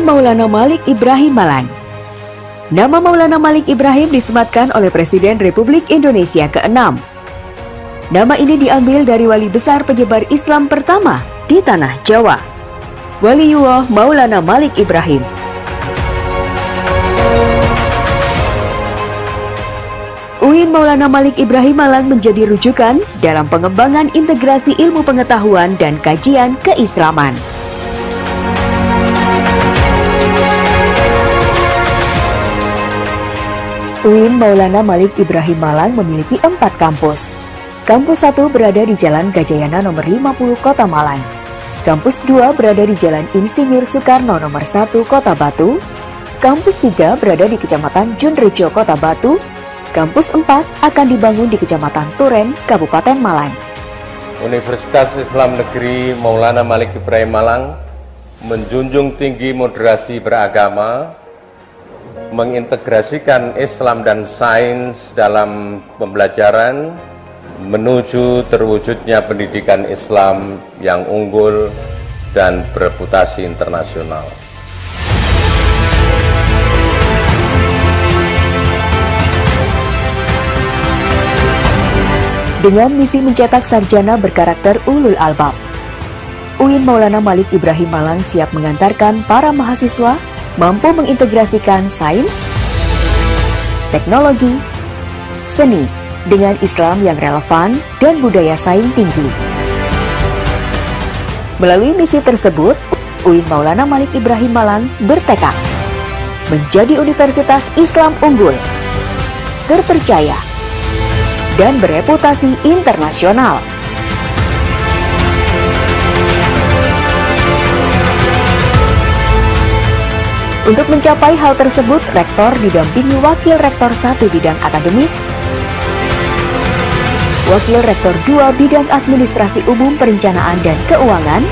UIN Maulana Malik Ibrahim Malang. Nama Maulana Malik Ibrahim disematkan oleh Presiden Republik Indonesia ke-6. Nama ini diambil dari wali besar penyebar Islam pertama di tanah Jawa, Waliullah Maulana Malik Ibrahim. UIN Maulana Malik Ibrahim Malang menjadi rujukan dalam pengembangan integrasi ilmu pengetahuan dan kajian keislaman. UIN Maulana Malik Ibrahim Malang memiliki 4 kampus. Kampus 1 berada di Jalan Gajayana nomor 50 Kota Malang. Kampus 2 berada di Jalan Insinyur Soekarno nomor 1 Kota Batu. Kampus 3 berada di Kecamatan Junrejo Kota Batu. Kampus 4 akan dibangun di Kecamatan Turen, Kabupaten Malang. Universitas Islam Negeri Maulana Malik Ibrahim Malang menjunjung tinggi moderasi beragama, mengintegrasikan Islam dan sains dalam pembelajaran menuju terwujudnya pendidikan Islam yang unggul dan bereputasi internasional. Dengan misi mencetak sarjana berkarakter ulul albab, UIN Maulana Malik Ibrahim Malang siap mengantarkan para mahasiswa mampu mengintegrasikan sains, teknologi, seni dengan Islam yang relevan dan budaya saing tinggi. Melalui misi tersebut, UIN Maulana Malik Ibrahim Malang bertekad menjadi universitas Islam unggul, terpercaya, dan bereputasi internasional. Untuk mencapai hal tersebut, Rektor didampingi Wakil Rektor 1 Bidang Akademik, Wakil Rektor 2 Bidang Administrasi Umum Perencanaan dan Keuangan,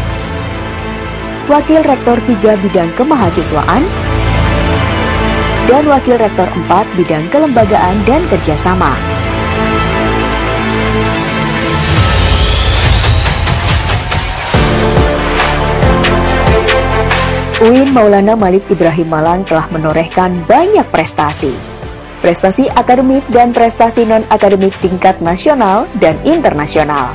Wakil Rektor 3 Bidang Kemahasiswaan, dan Wakil Rektor 4 Bidang Kelembagaan dan Kerjasama. UIN Maulana Malik Ibrahim Malang telah menorehkan banyak prestasi. Prestasi akademik dan prestasi non-akademik tingkat nasional dan internasional.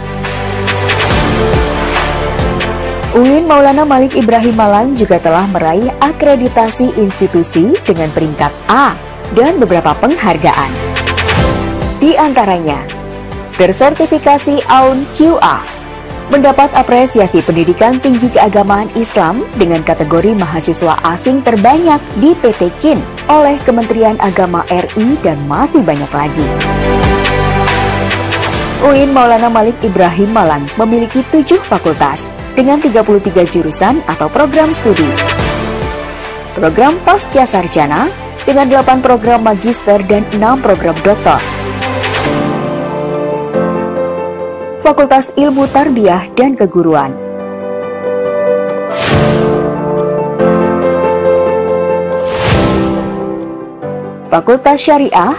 UIN Maulana Malik Ibrahim Malang juga telah meraih akreditasi institusi dengan peringkat A dan beberapa penghargaan. Di antaranya, tersertifikasi AUN QA, mendapat apresiasi pendidikan tinggi keagamaan Islam dengan kategori mahasiswa asing terbanyak di PT KIN oleh Kementerian Agama RI dan masih banyak lagi. UIN Maulana Malik Ibrahim Malang memiliki 7 fakultas dengan 33 jurusan atau program studi. Program pasca sarjana dengan 8 program magister dan 6 program doktor. Fakultas Ilmu Tarbiyah dan Keguruan. Fakultas Syariah.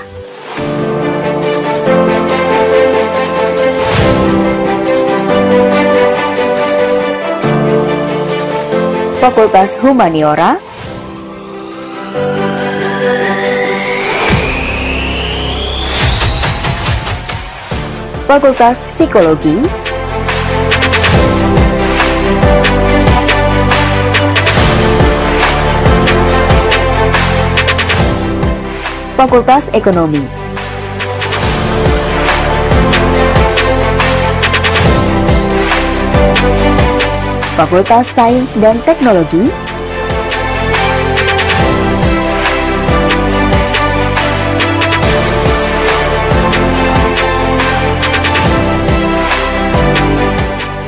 Fakultas Humaniora. Fakultas Psikologi, Fakultas Ekonomi, Fakultas Sains dan Teknologi,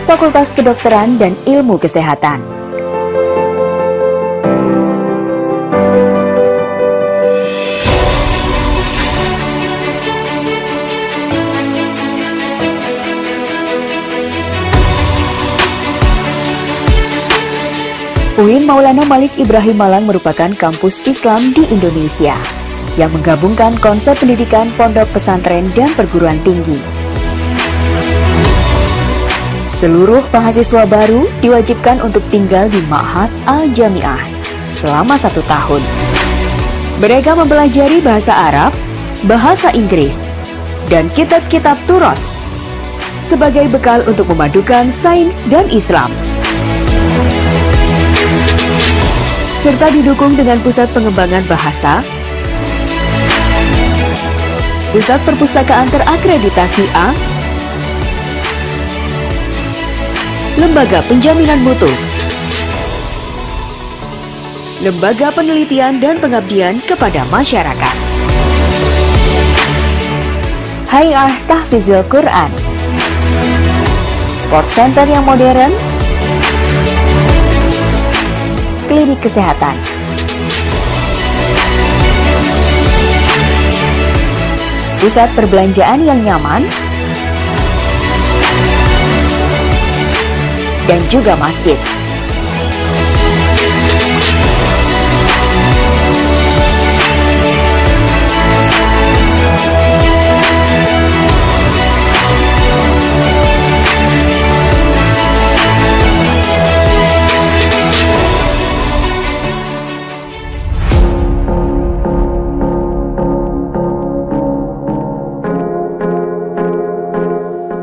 Fakultas Kedokteran dan Ilmu Kesehatan. UIN Maulana Malik Ibrahim Malang merupakan kampus Islam di Indonesia yang menggabungkan konsep pendidikan pondok pesantren dan perguruan tinggi. Seluruh mahasiswa baru diwajibkan untuk tinggal di Ma'had Al-Jami'ah selama 1 tahun. Mereka mempelajari bahasa Arab, bahasa Inggris, dan kitab-kitab Turats sebagai bekal untuk memadukan sains dan Islam. Serta didukung dengan pusat pengembangan bahasa, pusat perpustakaan terakreditasi A, lembaga penjaminan mutu, lembaga penelitian dan pengabdian kepada masyarakat, Hay'ah Tahfizil Quran, sport center yang modern, klinik kesehatan, pusat perbelanjaan yang nyaman, dan juga masjid.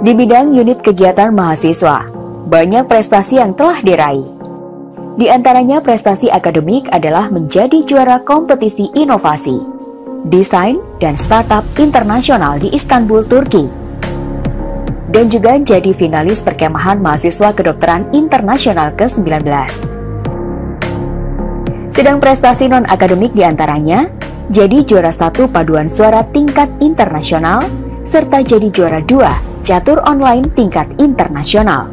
Di bidang unit kegiatan mahasiswa, banyak prestasi yang telah diraih. Di antaranya prestasi akademik adalah menjadi juara kompetisi inovasi, desain, dan startup internasional di Istanbul, Turki. Dan juga jadi finalis perkemahan mahasiswa kedokteran internasional ke-19. Sedang prestasi non-akademik di antaranya, jadi juara 1 paduan suara tingkat internasional, serta jadi juara 2 catur online tingkat internasional.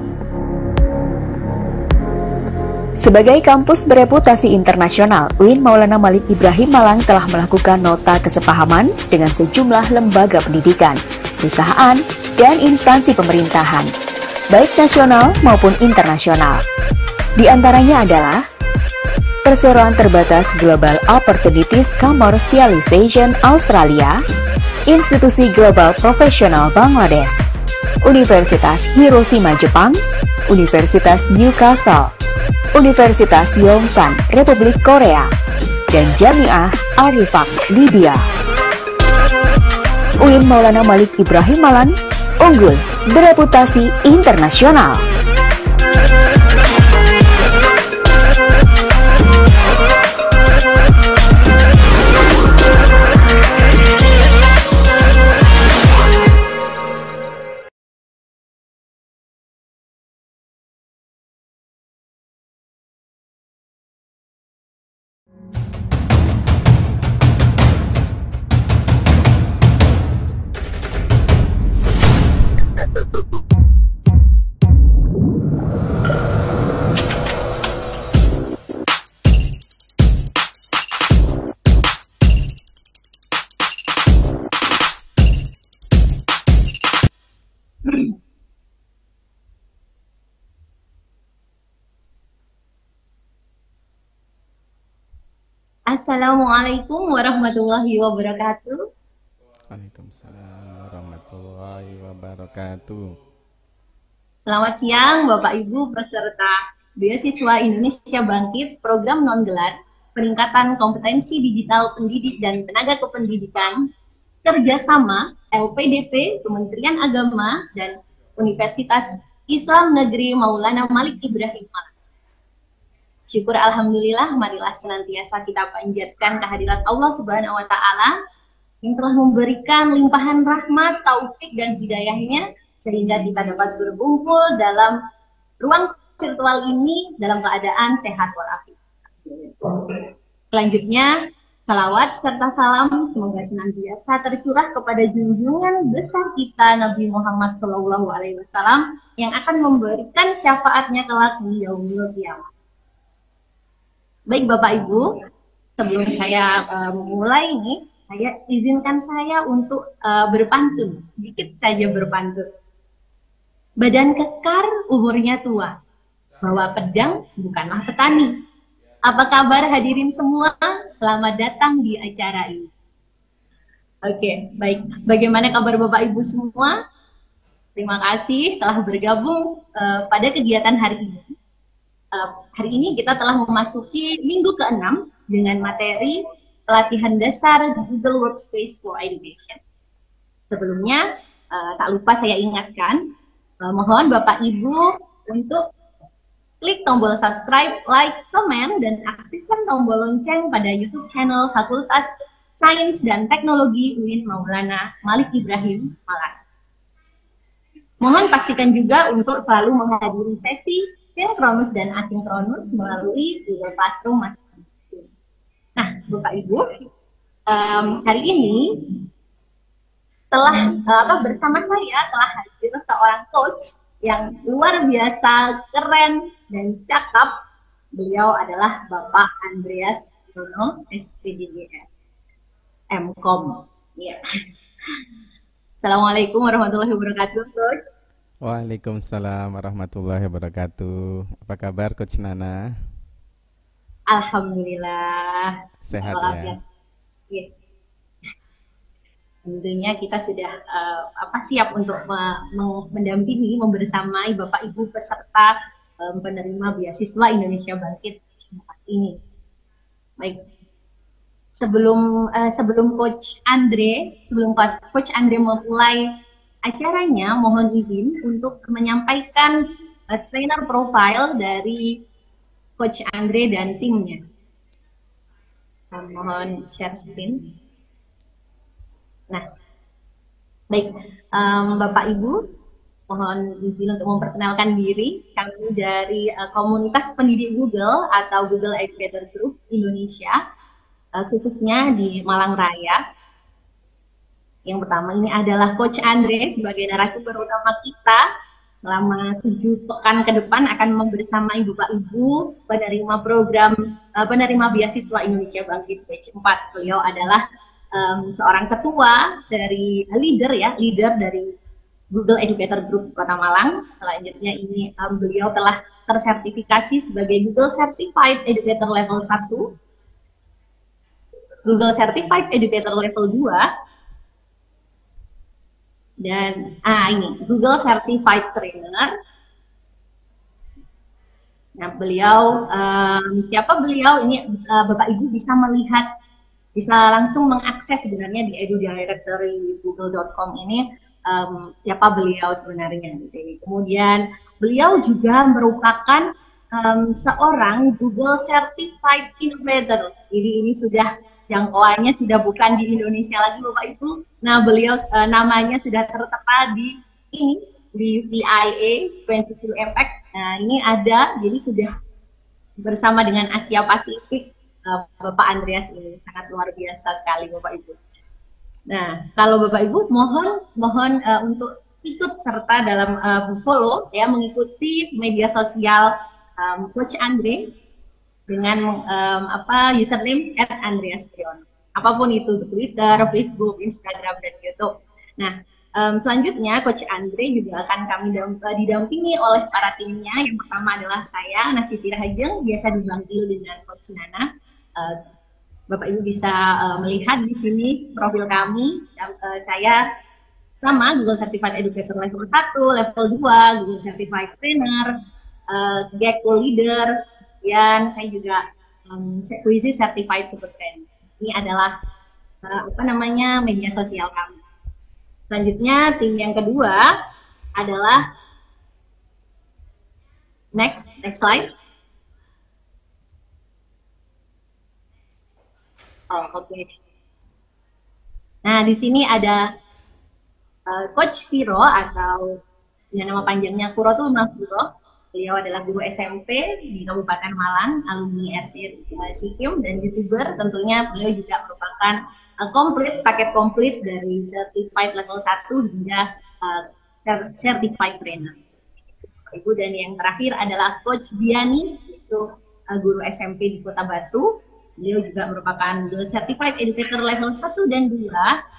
Sebagai kampus bereputasi internasional, UIN Maulana Malik Ibrahim Malang telah melakukan nota kesepahaman dengan sejumlah lembaga pendidikan, perusahaan, dan instansi pemerintahan, baik nasional maupun internasional. Di antaranya adalah Perseroan Terbatas Global Opportunities Commercialization Australia, Institusi Global Profesional Bangladesh, Universitas Hiroshima Jepang, Universitas Newcastle, Universitas Yongsan Republik Korea, dan Jamiah Arifak Libya. UIN Maulana Malik Ibrahim Malang unggul bereputasi internasional. Assalamualaikum warahmatullahi wabarakatuh. Waalaikumsalam warahmatullahi wabarakatuh. Selamat siang Bapak Ibu peserta Beasiswa Indonesia Bangkit Program Non-Gelar Peningkatan Kompetensi Digital Pendidik dan Tenaga Kependidikan kerjasama LPDP, Kementerian Agama, dan Universitas Islam Negeri Maulana Malik Ibrahim Malang. Syukur alhamdulillah, marilah senantiasa kita panjatkan kehadirat Allah Subhanahu wa taala yang telah memberikan limpahan rahmat, taufik, dan hidayahnya sehingga kita dapat berkumpul dalam ruang virtual ini dalam keadaan sehat walafiat. Selanjutnya, salawat serta salam semoga senantiasa tercurah kepada junjungan besar kita Nabi Muhammad SAW yang akan memberikan syafaatnya kelak di yaumul qiyamah. Baik Bapak Ibu, sebelum saya memulai ini, izinkan saya untuk berpantun, sedikit saja berpantun. Badan kekar, umurnya tua, bawa pedang bukanlah petani. Apa kabar hadirin semua? Selamat datang di acara ini. Oke, baik. Bagaimana kabar Bapak Ibu semua? Terima kasih telah bergabung pada kegiatan hari ini. Hari ini kita telah memasuki minggu ke-6 dengan materi pelatihan dasar Google Workspace for Education. Sebelumnya, tak lupa saya ingatkan, mohon Bapak Ibu untuk klik tombol subscribe, like, komen, dan aktifkan tombol lonceng pada YouTube channel Fakultas Sains dan Teknologi UIN Maulana Malik Ibrahim Malang. Mohon pastikan juga untuk selalu menghadiri sesi sinkronus dan asinkronus melalui Google Classroom masing-masing. Nah, Bapak Ibu, hari ini bersama saya telah hadir seorang coach yang luar biasa keren dan cakep. Beliau adalah Bapak Andreas Dono, SPDGS, MKOM. Ya. Assalamualaikum warahmatullahi wabarakatuh, Coach. Waalaikumsalam warahmatullahi wabarakatuh. Apa kabar Coach Nana? Alhamdulillah. Sehat ya? Ya. Tentunya kita sudah siap untuk mendampingi, membersamai Bapak Ibu peserta penerima beasiswa Indonesia Bangkit ini. Baik. Sebelum Coach Andre memulai acaranya, mohon izin untuk menyampaikan trainer profile dari Coach Andre dan timnya. Mohon share screen. Nah, baik, Bapak Ibu, mohon izin untuk memperkenalkan diri. Kami dari komunitas pendidik Google atau Google Educator Group Indonesia, khususnya di Malang Raya. Yang pertama ini adalah Coach Andre sebagai narasumber utama kita selama 7 pekan ke depan akan membersamai Bapak Ibu penerima program penerima beasiswa Indonesia Bangkit Batch 4. Beliau adalah seorang ketua dari leader dari Google Educator Group Kota Malang. Selanjutnya ini beliau telah tersertifikasi sebagai Google Certified Educator Level 1, Google Certified Educator Level 2, dan ini Google Certified Trainer. Nah, beliau siapa beliau ini? Bapak Ibu bisa melihat, bisa langsung mengakses sebenarnya di edu directory google.com ini siapa beliau sebenarnya. Kemudian beliau juga merupakan seorang Google Certified Innovator. Jadi ini sudah jangkauannya sudah bukan di Indonesia lagi, Bapak Ibu. Nah, beliau namanya sudah tertera di VIA 22 Impact. Nah, ini ada, jadi sudah bersama dengan Asia Pasifik. Bapak Andreas ini sangat luar biasa sekali, Bapak Ibu. Nah, kalau Bapak Ibu mohon untuk ikut serta dalam follow ya, mengikuti media sosial Coach Andre dengan username @andreasprion. Apapun itu, Twitter, Facebook, Instagram, dan YouTube. Nah, selanjutnya Coach Andre juga akan kami didampingi oleh para timnya. Yang pertama adalah saya, Nastiti Rahajeng, biasa dipanggil dengan Coach Nana. Bapak Ibu bisa melihat di sini profil kami. Saya sama Google Certified Educator Level 1, Level 2, Google Certified Trainer, Gecko Leader, dan saya juga Quizy Certified Super Trainer. Ini adalah media sosial kami. Selanjutnya tim yang kedua adalah next slide. Oke. Nah, di sini ada Coach Viro atau nama panjangnya Kurotul Mafuro. Beliau adalah guru SMP di Kabupaten Malang, alumni RC Sikim, dan YouTuber. Tentunya beliau juga merupakan paket komplit dari Certified Level 1 hingga Certified Trainer. Ibu, dan yang terakhir adalah Coach Diani, yaitu guru SMP di Kota Batu. Beliau juga merupakan Google Certified Educator Level 1 dan 2,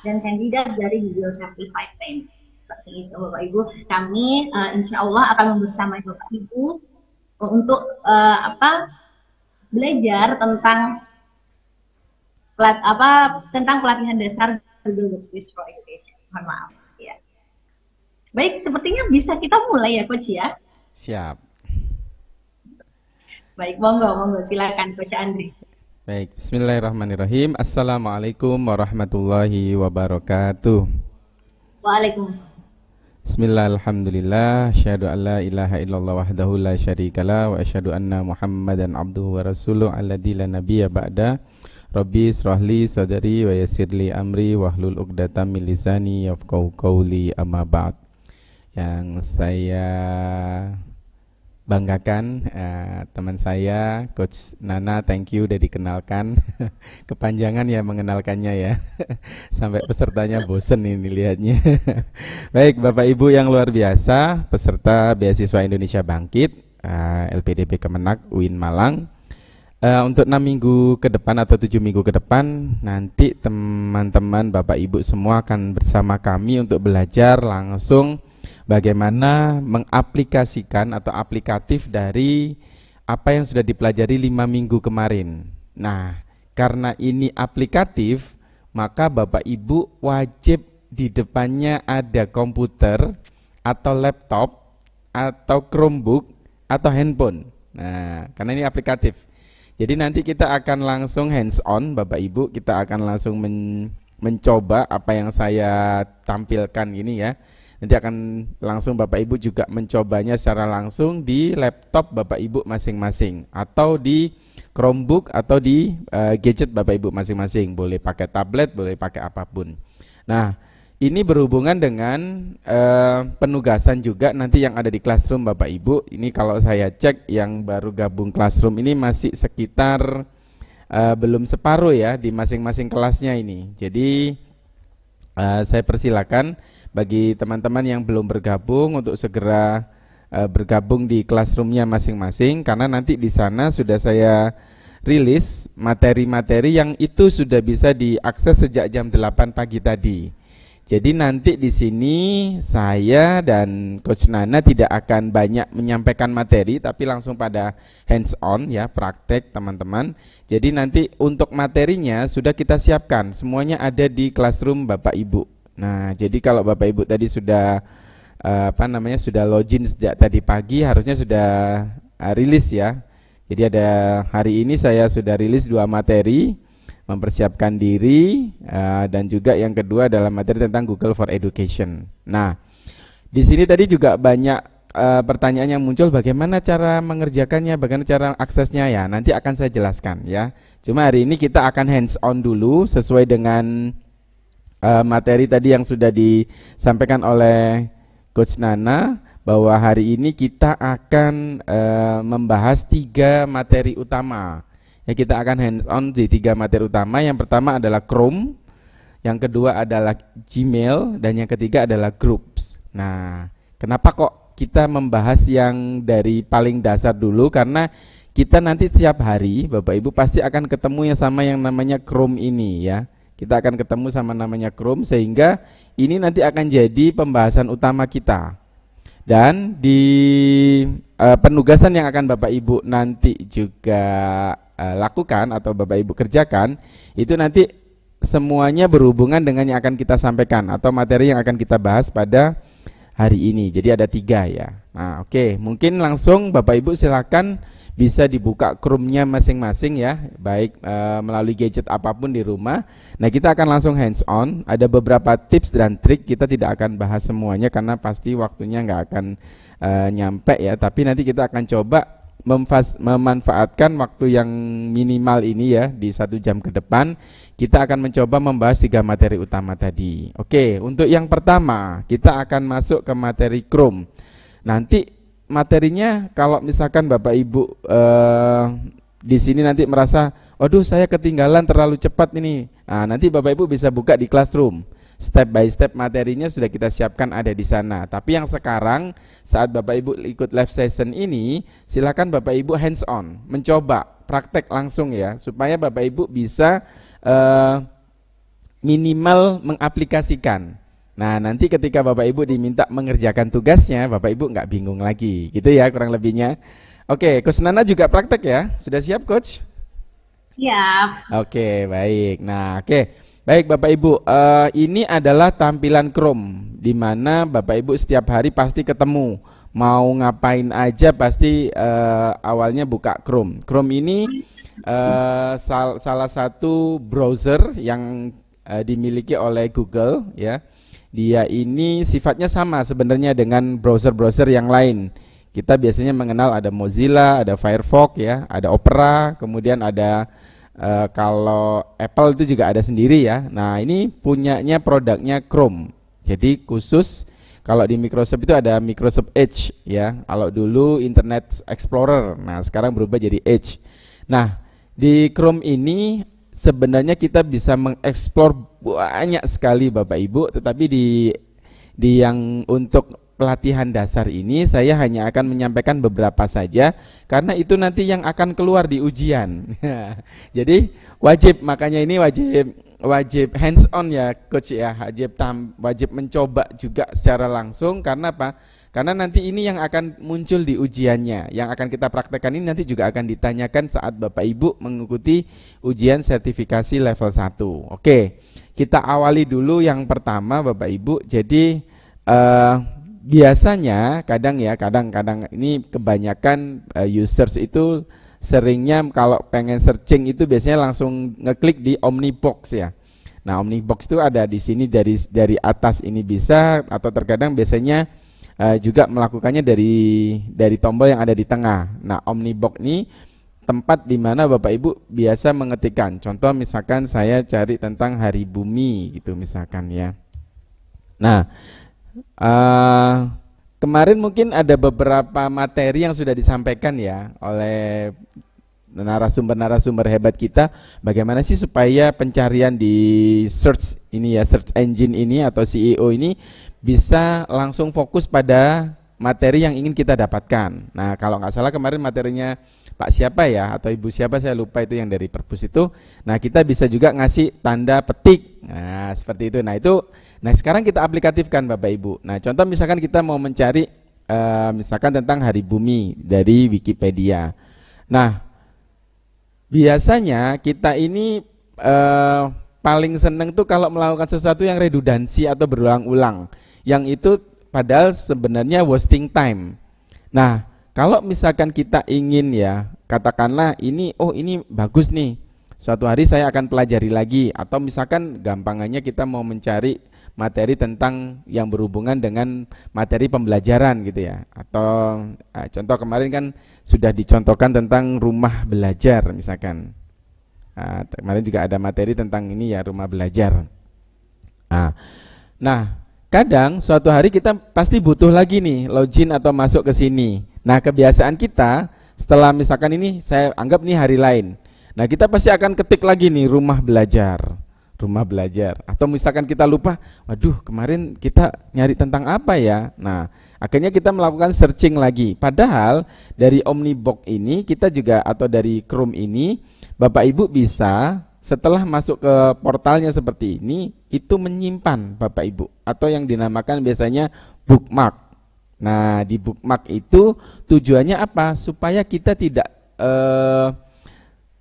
dan kandidat dari Google Certified Trainer. Seperti itu, Bapak Ibu. Kami insya Allah akan membersamai Bapak Ibu untuk belajar tentang pelatihan dasar Google Workspace for Education. Mohon maaf ya. Baik, sepertinya bisa kita mulai ya, Coach ya. Siap. Baik, monggo, silakan Coach Andri. Baik, bismillahirrahmanirrahim. Assalamualaikum warahmatullahi wabarakatuh. Waalaikumsalam. Bismillah, alhamdulillah, asyhadu an la ilaha illallah wahdahu la syarikalah wa asyhadu anna Muhammadan abduhu wa rasuluh alladzi la nabiyya ba'da. Rabbi israhli sadri wa yassirli amri wahlul 'uqdatam min lisani yafqahu qawli, amma ba'd. Yang saya banggakan teman saya Coach Nana, thank you udah dikenalkan. Kepanjangan ya mengenalkannya ya. Sampai pesertanya bosen ini lihatnya. Baik, Bapak Ibu yang luar biasa, peserta beasiswa Indonesia Bangkit, LPDP Kemenak UIN Malang. Untuk 6 minggu ke depan atau 7 minggu ke depan, nanti teman-teman Bapak Ibu semua akan bersama kami untuk belajar langsung bagaimana mengaplikasikan atau aplikatif dari apa yang sudah dipelajari 5 minggu kemarin. Nah, karena ini aplikatif, maka Bapak Ibu wajib di depannya ada komputer atau laptop atau Chromebook atau handphone. Nah, karena ini aplikatif. Jadi nanti kita akan langsung hands on Bapak Ibu, kita akan langsung mencoba apa yang saya tampilkan ini ya. Nanti akan langsung Bapak Ibu juga mencobanya secara langsung di laptop Bapak Ibu masing-masing, atau di Chromebook atau di gadget Bapak Ibu masing-masing. Boleh pakai tablet, boleh pakai apapun. Nah, ini berhubungan dengan penugasan juga nanti yang ada di Classroom Bapak Ibu. Ini kalau saya cek yang baru gabung Classroom ini masih sekitar belum separuh ya di masing-masing kelasnya ini. Jadi saya persilakan bagi teman-teman yang belum bergabung untuk segera bergabung di Classroom-nya masing-masing, karena nanti di sana sudah saya rilis materi-materi yang itu sudah bisa diakses sejak jam 8 pagi tadi. Jadi nanti di sini saya dan Coach Nana tidak akan banyak menyampaikan materi, tapi langsung pada hands on ya, praktek teman-teman. Jadi nanti untuk materinya sudah kita siapkan, semuanya ada di Classroom Bapak Ibu. Nah, jadi kalau Bapak Ibu tadi sudah sudah login sejak tadi pagi, harusnya sudah rilis ya. Jadi ada hari ini saya sudah rilis 2 materi, mempersiapkan diri, dan juga yang kedua adalah materi tentang Google for Education. Nah, di sini tadi juga banyak pertanyaan yang muncul, bagaimana cara mengerjakannya, bagaimana cara aksesnya ya. Nanti akan saya jelaskan ya. Cuma hari ini kita akan hands on dulu sesuai dengan materi tadi yang sudah disampaikan oleh Coach Nana, bahwa hari ini kita akan membahas 3 materi utama. Ya, kita akan hands on di 3 materi utama. Yang pertama adalah Chrome, yang kedua adalah Gmail, dan yang ketiga adalah Groups. Nah, kenapa kok kita membahas yang dari paling dasar dulu? Karena kita nanti setiap hari Bapak Ibu pasti akan ketemu yang sama yang namanya Chrome ini ya. Kita akan ketemu sama namanya Chrome, sehingga ini nanti akan jadi pembahasan utama kita. Dan di penugasan yang akan Bapak Ibu nanti juga lakukan atau Bapak Ibu kerjakan, itu nanti semuanya berhubungan dengan yang akan kita sampaikan atau materi yang akan kita bahas pada hari ini. Jadi ada 3 ya. Nah, oke, mungkin langsung Bapak Ibu silakan bisa dibuka Chrome-nya masing-masing ya, baik melalui gadget apapun di rumah. Nah, kita akan langsung hands on. Ada beberapa tips dan trik, kita tidak akan bahas semuanya karena pasti waktunya nggak akan nyampe ya. Tapi nanti kita akan coba memanfaatkan waktu yang minimal ini ya, di 1 jam ke depan. Kita akan mencoba membahas 3 materi utama tadi. Oke, untuk yang pertama kita akan masuk ke materi Chrome. Nanti materinya kalau misalkan Bapak Ibu di sini nanti merasa, aduh saya ketinggalan terlalu cepat ini. Nah, nanti Bapak Ibu bisa buka di Classroom. Step by step materinya sudah kita siapkan ada di sana. Tapi yang sekarang saat Bapak Ibu ikut live session ini, silakan Bapak Ibu hands on, mencoba praktek langsung ya, supaya Bapak Ibu bisa minimal mengaplikasikan. Nah, nanti ketika Bapak Ibu diminta mengerjakan tugasnya, Bapak Ibu nggak bingung lagi, gitu ya kurang lebihnya. Oke, Coach Nana juga praktek ya, sudah siap Coach? Siap. Oke, baik. Nah, baik Bapak Ibu, ini adalah tampilan Chrome, di mana Bapak Ibu setiap hari pasti ketemu mau ngapain aja pasti awalnya buka Chrome. Chrome ini salah satu browser yang dimiliki oleh Google ya. Dia ini sifatnya sama sebenarnya dengan browser-browser yang lain. Kita biasanya mengenal ada Mozilla, ada Firefox ya, ada Opera, kemudian ada kalau Apple itu juga ada sendiri ya. Nah, ini punyanya produknya Chrome. Jadi khusus kalau di Microsoft itu ada Microsoft Edge ya. Kalau dulu Internet Explorer. Nah, sekarang berubah jadi Edge. Nah, di Chrome ini sebenarnya kita bisa mengeksplor banyak sekali Bapak Ibu, tetapi di yang untuk pelatihan dasar ini saya hanya akan menyampaikan beberapa saja karena itu nanti yang akan keluar di ujian. Jadi wajib, makanya ini wajib hands on ya coach ya, wajib mencoba juga secara langsung. Karena apa? Karena nanti ini yang akan muncul di ujiannya, yang akan kita praktekkan ini nanti juga akan ditanyakan saat Bapak Ibu mengikuti ujian sertifikasi level 1. Oke, kita awali dulu yang pertama Bapak Ibu. Jadi biasanya kadang ini kebanyakan users itu seringnya kalau pengen searching itu biasanya langsung ngeklik di Omnibox ya. Nah, Omnibox itu ada di sini dari atas ini bisa, atau terkadang biasanya juga melakukannya dari tombol yang ada di tengah. Nah, Omnibox ini tempat di mana Bapak Ibu biasa mengetikkan. Contoh misalkan saya cari tentang hari bumi gitu misalkan ya. Nah, kemarin mungkin ada beberapa materi yang sudah disampaikan ya oleh narasumber-narasumber hebat kita, bagaimana sih supaya pencarian di search ini ya, search engine ini atau SEO ini bisa langsung fokus pada materi yang ingin kita dapatkan. Nah, kalau nggak salah kemarin materinya Pak siapa ya atau Ibu siapa saya lupa itu yang dari Perpus itu. Nah, kita bisa juga ngasih tanda petik. Nah, seperti itu. Nah, sekarang kita aplikatifkan Bapak Ibu. Nah, contoh misalkan kita mau mencari misalkan tentang hari bumi dari Wikipedia. Nah, biasanya kita ini paling seneng tuh kalau melakukan sesuatu yang redundansi atau berulang-ulang, yang itu padahal sebenarnya wasting time. Nah, kalau misalkan kita ingin ya, katakanlah ini bagus nih, suatu hari saya akan pelajari lagi, atau misalkan gampangannya kita mau mencari materi tentang yang berhubungan dengan materi pembelajaran gitu ya, atau contoh kemarin kan sudah dicontohkan tentang rumah belajar misalkan. Kemarin juga ada materi tentang ini ya, rumah belajar. Nah, kadang suatu hari kita pasti butuh lagi nih login atau masuk ke sini. Nah, kebiasaan kita setelah misalkan ini saya anggap nih hari lain. Nah, kita pasti akan ketik lagi nih rumah belajar. Atau misalkan kita lupa, waduh kemarin kita nyari tentang apa ya. Nah, akhirnya kita melakukan searching lagi. Padahal dari Omnibox ini kita juga, atau dari Chrome ini, Bapak Ibu bisa setelah masuk ke portalnya seperti ini, itu menyimpan Bapak Ibu, atau yang dinamakan biasanya bookmark. Nah, di bookmark itu tujuannya apa? Supaya kita tidak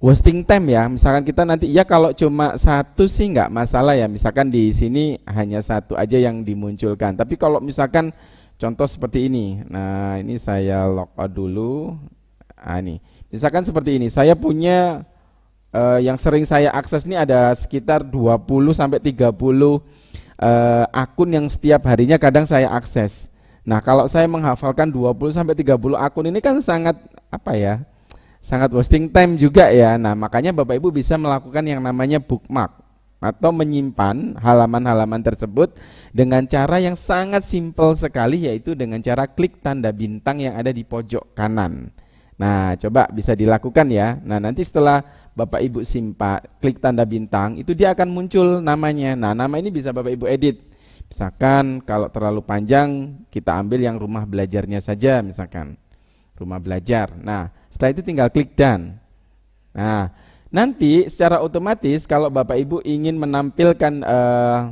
wasting time ya. Misalkan kita nanti ya kalau cuma satu sih nggak masalah ya. Misalkan di sini hanya satu aja yang dimunculkan. Tapi kalau misalkan contoh seperti ini. Nah, ini saya logout dulu. Nih. Misalkan seperti ini. Saya punya yang sering saya akses ini ada sekitar 20 sampai 30 akun yang setiap harinya kadang saya akses. Nah, kalau saya menghafalkan 20 sampai 30 akun ini kan sangat sangat wasting time juga ya. Nah, makanya Bapak Ibu bisa melakukan yang namanya bookmark atau menyimpan halaman-halaman tersebut dengan cara yang sangat simpel sekali, yaitu dengan cara klik tanda bintang yang ada di pojok kanan. Nah, coba bisa dilakukan ya. Nah, nanti setelah Bapak Ibu klik tanda bintang, itu dia akan muncul namanya. Nah, nama ini bisa Bapak Ibu edit. Misalkan kalau terlalu panjang, kita ambil yang rumah belajarnya saja misalkan. Rumah belajar. Nah, setelah itu tinggal klik done. Nah, nanti secara otomatis kalau Bapak Ibu ingin menampilkan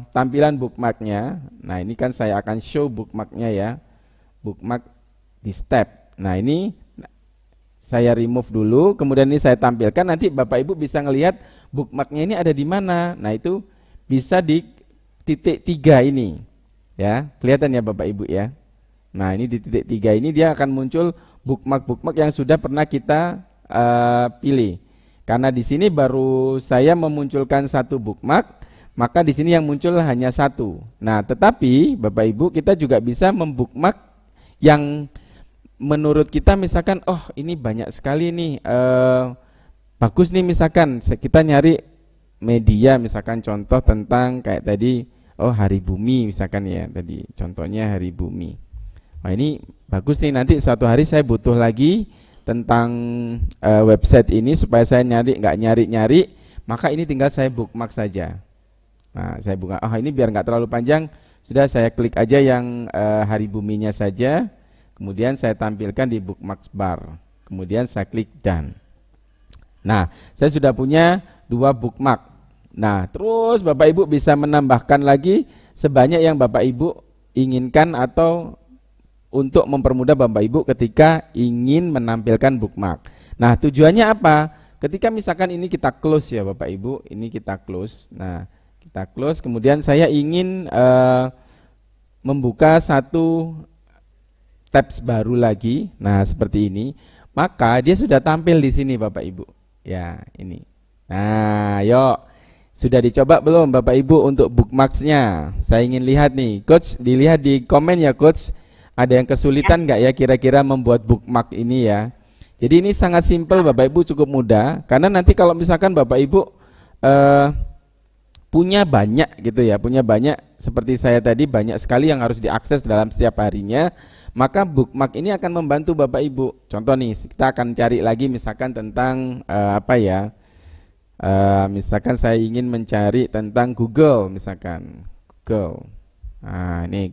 tampilan bookmarknya, nah ini kan saya akan show bookmarknya ya, bookmark di step. Nah, ini saya remove dulu, kemudian ini saya tampilkan. Nanti Bapak Ibu bisa ngelihat bookmarknya ini ada di mana. Nah, itu bisa di titik 3 ini, ya kelihatan ya Bapak Ibu ya. Nah, ini di titik 3 ini dia akan muncul bookmark yang sudah pernah kita pilih. Karena di sini baru saya memunculkan satu bookmark, maka di sini yang muncul hanya satu. Nah, tetapi Bapak Ibu kita juga bisa membookmark yang menurut kita misalkan, oh ini banyak sekali nih, bagus nih misalkan kita nyari media misalkan contoh tentang kayak tadi, oh Hari Bumi misalkan ya, tadi contohnya Hari Bumi. Nah ini bagus nih, nanti suatu hari saya butuh lagi tentang website ini supaya saya nggak nyari-nyari, maka ini tinggal saya bookmark saja. Nah saya buka, oh ini biar nggak terlalu panjang, sudah saya klik aja yang Hari Buminya saja, kemudian saya tampilkan di bookmark bar, kemudian saya klik done. Nah saya sudah punya 2 bookmark. Nah terus Bapak Ibu bisa menambahkan lagi sebanyak yang Bapak Ibu inginkan atau untuk mempermudah Bapak Ibu ketika ingin menampilkan bookmark. Nah tujuannya apa? Ketika misalkan ini kita close ya Bapak Ibu, ini kita close. Nah kita close, kemudian saya ingin membuka satu tabs baru lagi. Nah seperti ini, maka dia sudah tampil di sini Bapak Ibu. Ya ini. Nah yuk, sudah dicoba belum Bapak Ibu untuk bookmarksnya? Saya ingin lihat nih, Coach, dilihat di komen ya Coach. Ada yang kesulitan nggak ya kira-kira membuat bookmark ini ya? Jadi ini sangat simpel Bapak Ibu, cukup mudah. Karena nanti kalau misalkan Bapak Ibu punya banyak gitu ya, punya banyak seperti saya tadi, banyak sekali yang harus diakses dalam setiap harinya, maka bookmark ini akan membantu Bapak Ibu. Contoh nih, kita akan cari lagi misalkan tentang apa ya? Misalkan saya ingin mencari tentang Google, misalkan Google. Nah ini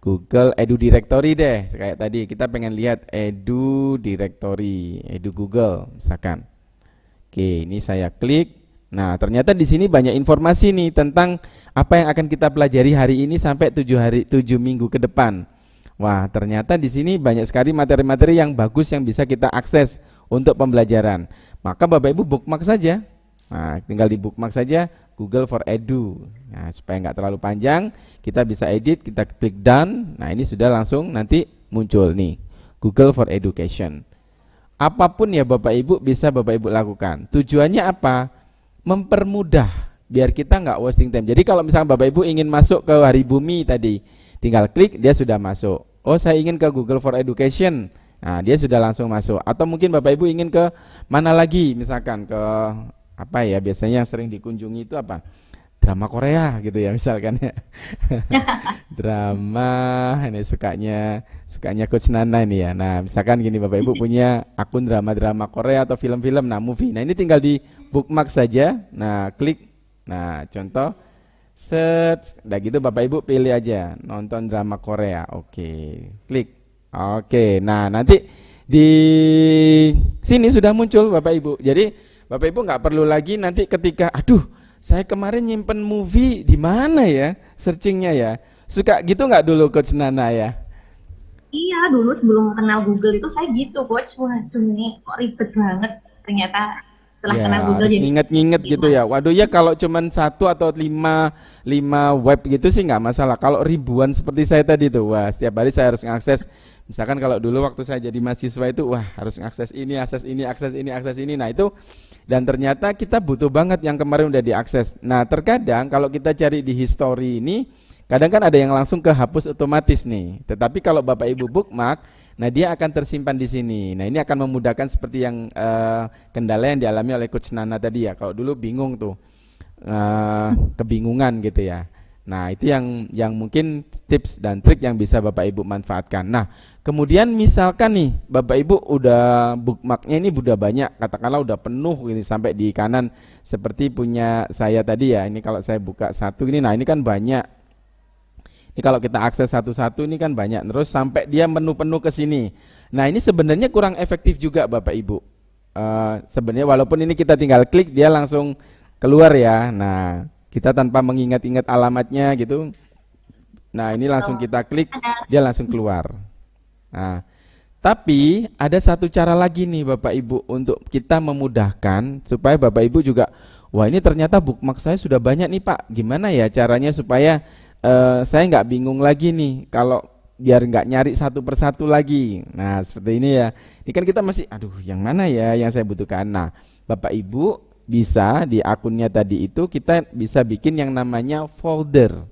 Google Edu Directory deh, kayak tadi kita pengen lihat Edu Directory, Edu Google misalkan. Oke, ini saya klik. Nah, ternyata di sini banyak informasi nih tentang apa yang akan kita pelajari hari ini sampai 7 minggu ke depan. Wah, ternyata di sini banyak sekali materi-materi yang bagus yang bisa kita akses untuk pembelajaran. Maka Bapak Ibu bookmark saja. Nah, tinggal di bookmark saja Google for Edu. Nah, supaya nggak terlalu panjang, kita bisa edit, kita klik done. Nah, ini sudah langsung nanti muncul nih, Google for Education. Apapun ya Bapak Ibu bisa Bapak Ibu lakukan. Tujuannya apa? Mempermudah, biar kita nggak wasting time. Jadi kalau misalnya Bapak Ibu ingin masuk ke Hari Bumi tadi, tinggal klik, dia sudah masuk. Oh, saya ingin ke Google for Education. Nah, dia sudah langsung masuk. Atau mungkin Bapak Ibu ingin ke mana lagi, misalkan ke apa ya, biasanya yang sering dikunjungi itu apa? Drama Korea gitu ya misalkan ya. Drama, ini sukanya Coach Nana ini ya. Nah misalkan gini Bapak Ibu punya akun drama-drama Korea atau film-film, nah movie. Nah ini tinggal di bookmark saja. Nah klik, nah contoh search, udah gitu Bapak Ibu pilih aja nonton drama Korea. Oke, klik. Oke, nah nanti di sini sudah muncul Bapak Ibu. Jadi Bapak Ibu nggak perlu lagi nanti ketika aduh saya kemarin nyimpen movie di mana ya, searchingnya ya. Suka gitu nggak dulu Coach Nana ya? Iya, dulu sebelum kenal Google itu saya gitu Coach. Waduh ini kok ribet banget. Ternyata setelah ya, kenal Google jadi nginget-nginget gitu ya. Waduh ya kalau cuman 1 atau 5 web gitu sih nggak masalah. Kalau ribuan seperti saya tadi tuh, wah setiap hari saya harus mengakses. Misalkan kalau dulu waktu saya jadi mahasiswa itu, wah harus mengakses ini, akses ini, akses ini, akses ini. Nah itu, dan ternyata kita butuh banget yang kemarin udah diakses. Nah terkadang kalau kita cari di history ini, kadang kan ada yang langsung kehapus otomatis nih. Tetapi kalau Bapak Ibu bookmark, nah dia akan tersimpan di sini. Nah ini akan memudahkan seperti yang kendala yang dialami oleh Coach Nana tadi ya. Kalau dulu bingung tuh, kebingungan gitu ya. Nah itu yang mungkin tips dan trik yang bisa Bapak Ibu manfaatkan. Nah kemudian misalkan nih Bapak Ibu udah bookmarknya ini udah banyak, katakanlah udah penuh ini sampai di kanan seperti punya saya tadi ya. Ini kalau saya buka satu ini, nah ini kan banyak. Ini kalau kita akses satu-satu ini kan banyak, terus sampai dia menu-menu ke sini. Nah ini sebenarnya kurang efektif juga Bapak Ibu. Sebenarnya walaupun ini kita tinggal klik dia langsung keluar ya. Nah kita tanpa mengingat-ingat alamatnya gitu. Nah ini langsung kita klik, dia langsung keluar. Nah, tapi ada satu cara lagi nih Bapak Ibu untuk kita memudahkan supaya Bapak Ibu juga, wah ini ternyata bookmark saya sudah banyak nih Pak. Gimana ya caranya supaya saya nggak bingung lagi nih kalau biar nggak nyari satu persatu lagi. Nah, seperti ini ya. Ini kan kita masih, aduh, yang mana ya yang saya butuhkan. Nah, Bapak Ibu bisa di akunnya tadi itu kita bisa bikin yang namanya folder.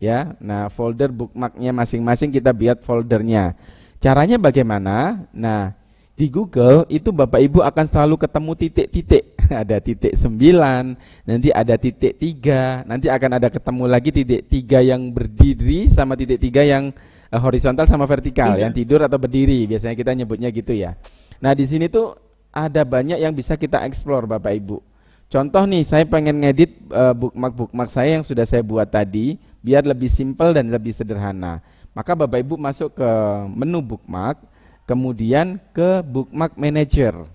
Ya, nah folder bookmarknya masing-masing kita buat foldernya. Caranya bagaimana? Nah, di Google itu Bapak Ibu akan selalu ketemu titik-titik. Ada titik 9, nanti ada titik 3, nanti akan ada ketemu lagi titik 3 yang berdiri sama titik 3 yang horizontal sama vertikal, yang tidur atau berdiri. Biasanya kita nyebutnya gitu ya. Nah, di sini tuh ada banyak yang bisa kita explore Bapak Ibu. Contoh nih, saya pengen ngedit bookmark saya yang sudah saya buat tadi biar lebih simpel dan lebih sederhana. Maka Bapak Ibu masuk ke menu bookmark, kemudian ke bookmark manager.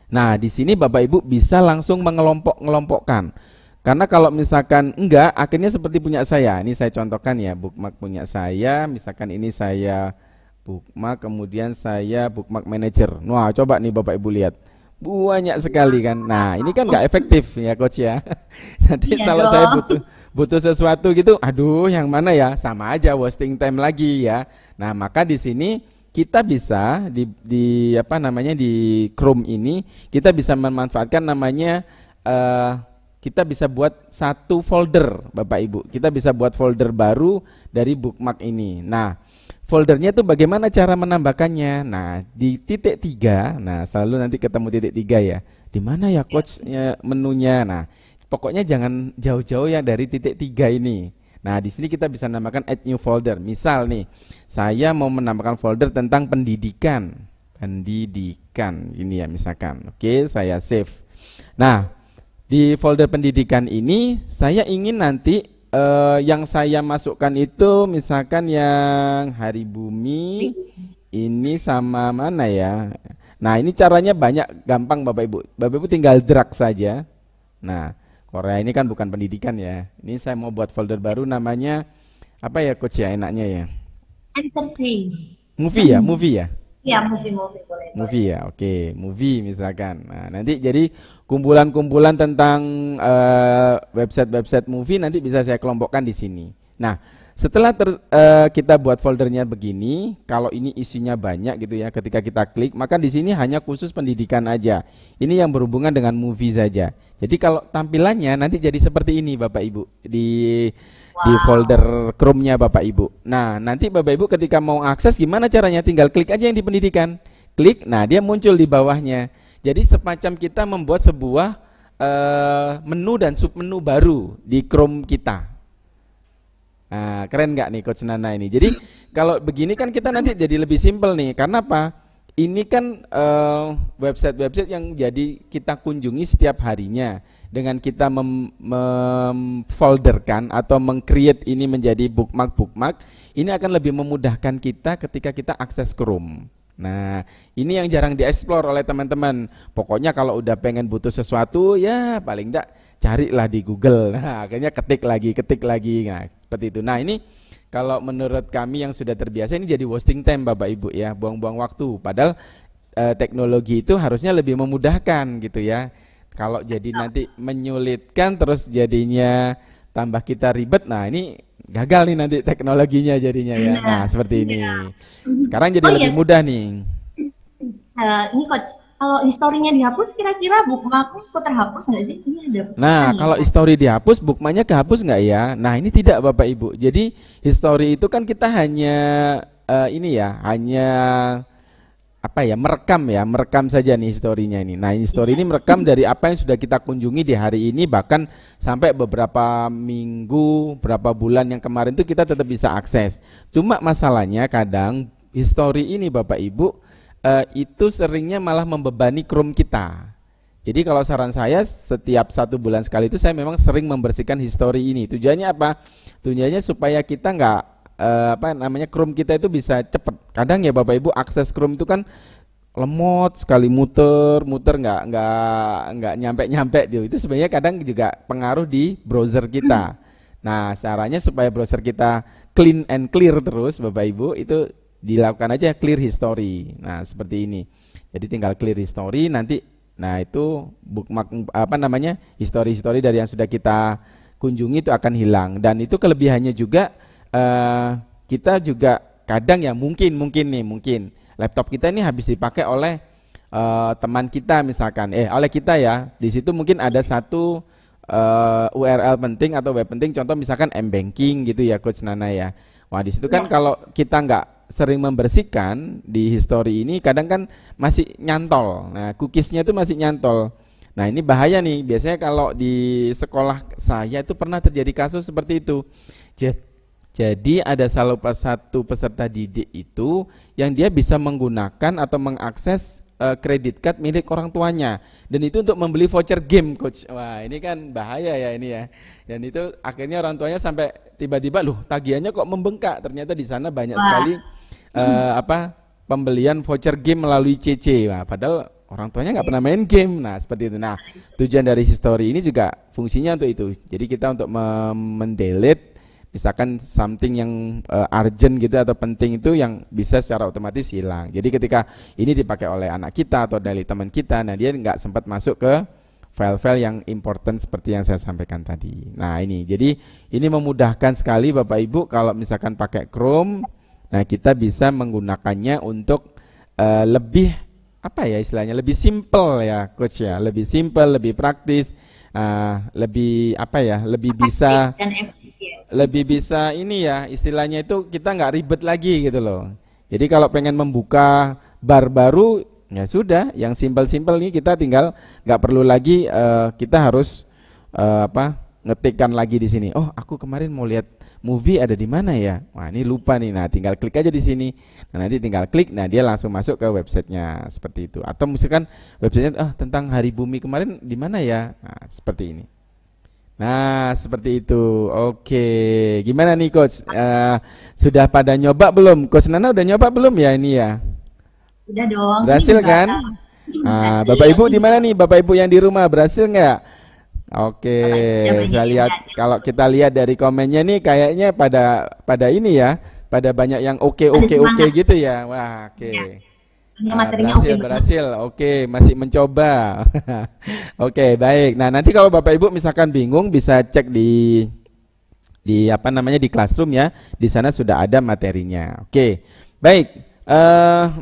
Nah, di sini Bapak Ibu bisa langsung mengelompok-ngelompokkan. Karena kalau misalkan enggak, akhirnya seperti punya saya. Ini saya contohkan ya, bookmark punya saya, misalkan ini saya bookmark, kemudian saya bookmark manager. Wah, coba nih Bapak Ibu lihat. Banyak sekali kan. Nah, ini kan nggak efektif ya Coach ya. Nanti kalau saya butuh sesuatu gitu, aduh yang mana ya? Sama aja wasting time lagi ya. Nah, maka di sini kita bisa di apa namanya di Chrome ini kita bisa memanfaatkan namanya kita bisa buat satu folder Bapak Ibu. Kita bisa buat folder baru dari bookmark ini. Nah, foldernya tuh bagaimana cara menambahkannya? Nah, di titik 3, nah selalu nanti ketemu titik 3 ya. Di mana ya Coach menunya? Nah, pokoknya jangan jauh-jauh ya dari titik 3 ini. Nah, di sini kita bisa namakan add new folder. Misal nih, saya mau menambahkan folder tentang pendidikan. Pendidikan ini ya misalkan. Oke, saya save. Nah, di folder pendidikan ini saya ingin nanti yang saya masukkan itu misalkan yang Hari Bumi ini sama mana ya. Nah, ini caranya banyak, gampang Bapak Ibu. Bapak Ibu tinggal drag saja. Nah, Korea ini kan bukan pendidikan ya. Ini saya mau buat folder baru namanya apa ya Coach ya enaknya ya? Entertain. Movie ya, movie ya. Ya, movie boleh. Movie ya, oke, movie misalkan. Nah, nanti jadi kumpulan-kumpulan tentang website-website movie nanti bisa saya kelompokkan di sini. Nah, setelah kita buat foldernya begini, kalau ini isinya banyak gitu ya, ketika kita klik, maka di sini hanya khusus pendidikan aja. Ini yang berhubungan dengan movie saja. Jadi kalau tampilannya nanti jadi seperti ini Bapak Ibu di folder Chrome-nya Bapak Ibu. Nah, nanti Bapak Ibu ketika mau akses gimana caranya? Tinggal klik aja yang di pendidikan. Klik, nah dia muncul di bawahnya. Jadi semacam kita membuat sebuah menu dan submenu baru di Chrome kita. Nah, keren nggak nih Coach Nana ini? Jadi kalau begini kan kita nanti jadi lebih simpel nih. Karena apa? Ini kan website-website yang jadi kita kunjungi setiap harinya. Dengan kita memfolderkan atau meng-create ini menjadi bookmark, ini akan lebih memudahkan kita ketika kita akses Chrome. Nah, ini yang jarang dieksplor oleh teman-teman. Pokoknya kalau udah pengen butuh sesuatu, ya paling enggak carilah di Google. Nah, akhirnya ketik lagi. Nah, seperti itu. Nah, ini kalau menurut kami yang sudah terbiasa ini jadi wasting time Bapak Ibu ya, buang-buang waktu. Padahal teknologi itu harusnya lebih memudahkan gitu ya. Kalau jadi nanti menyulitkan terus jadinya tambah kita ribet, nah ini gagal nih nanti teknologinya jadinya ya. Nah seperti ini. Sekarang jadi lebih mudah nih. Ini Coach, kalau historinya dihapus kira-kira bookmarknya ikut terhapus nggak sih? Ini ada nah kalau history dihapus, bookmarknya kehapus nggak ya? Nah ini tidak Bapak Ibu. Jadi history itu kan kita hanya ini ya, hanya apa ya, merekam saja nih historinya ini. Nah, history ini merekam dari apa yang sudah kita kunjungi di hari ini, bahkan sampai beberapa minggu, berapa bulan yang kemarin itu kita tetap bisa akses. Cuma masalahnya kadang history ini Bapak Ibu itu seringnya malah membebani Chrome kita. Jadi kalau saran saya setiap 1 bulan sekali itu saya memang sering membersihkan history ini. Tujuannya apa? Tujuannya supaya kita nggak Chrome kita itu bisa cepat. Kadang ya Bapak Ibu akses Chrome itu kan lemot sekali, muter nggak nyampe itu sebenarnya kadang juga pengaruh di browser kita. Nah caranya supaya browser kita clean and clear terus Bapak Ibu itu dilakukan aja clear history. Nah seperti ini. Jadi tinggal clear history nanti. Nah itu bookmark history dari yang sudah kita kunjungi itu akan hilang. Dan itu kelebihannya juga kita juga kadang ya mungkin laptop kita ini habis dipakai oleh teman kita misalkan, oleh kita ya. Di situ mungkin ada satu URL penting atau web penting, contoh misalkan M-Banking gitu ya Coach Nana ya. Wah di situ kan kalau kita nggak sering membersihkan di history ini, kadang kan masih nyantol. Nah cookiesnya itu masih nyantol. Nah ini bahaya nih. Biasanya kalau di sekolah saya itu pernah terjadi kasus seperti itu. Jadi ada salah satu peserta didik itu yang dia bisa menggunakan atau mengakses kredit card milik orang tuanya, dan itu untuk membeli voucher game Coach. Wah ini kan bahaya ya ini ya. Dan itu akhirnya orang tuanya sampai tiba-tiba loh tagihannya kok membengkak, ternyata di sana banyak sekali pembelian voucher game melalui CC. Wah, padahal orang tuanya nggak pernah main game. Nah seperti itu. Nah tujuan dari history ini juga fungsinya untuk itu. Jadi kita untuk mendelete misalkan something yang urgent gitu atau penting itu yang bisa secara otomatis hilang. Jadi ketika ini dipakai oleh anak kita atau dari teman kita, nah dia nggak sempat masuk ke file-file yang important seperti yang saya sampaikan tadi. Nah ini, jadi ini memudahkan sekali Bapak Ibu kalau misalkan pakai Chrome. Nah kita bisa menggunakannya untuk lebih apa ya istilahnya, lebih simple ya Coach ya, lebih simple, lebih praktis, lebih apa ya, lebih bisa ini ya istilahnya itu kita nggak ribet lagi gitu loh. Jadi kalau pengen membuka bar baru ya sudah, yang simpel-simpel nih kita tinggal nggak perlu lagi kita harus ngetikkan lagi di sini. Oh aku kemarin mau lihat movie ada di mana ya? Wah ini lupa nih. Nah tinggal klik aja di sini. Nah nanti tinggal klik, nah dia langsung masuk ke websitenya seperti itu. Atau misalkan websitenya tentang Hari Bumi kemarin di mana ya? Nah seperti ini. Nah seperti itu. Oke, gimana nih Coach? Sudah pada nyoba belum? Coach Nana udah nyoba belum ya ini ya? Udah dong. Berhasil kan? Nah, Bapak Ibu di mana nih? Bapak Ibu yang di rumah berhasil nggak? Oke, saya lihat kalau kita lihat dari komennya nih kayaknya pada ini ya, pada banyak yang oke gitu ya. Wah, oke. Berhasil. Oke, masih mencoba. Oke, baik. Nah, nanti kalau Bapak Ibu misalkan bingung bisa cek di di Classroom ya. Di sana sudah ada materinya. Oke. Baik.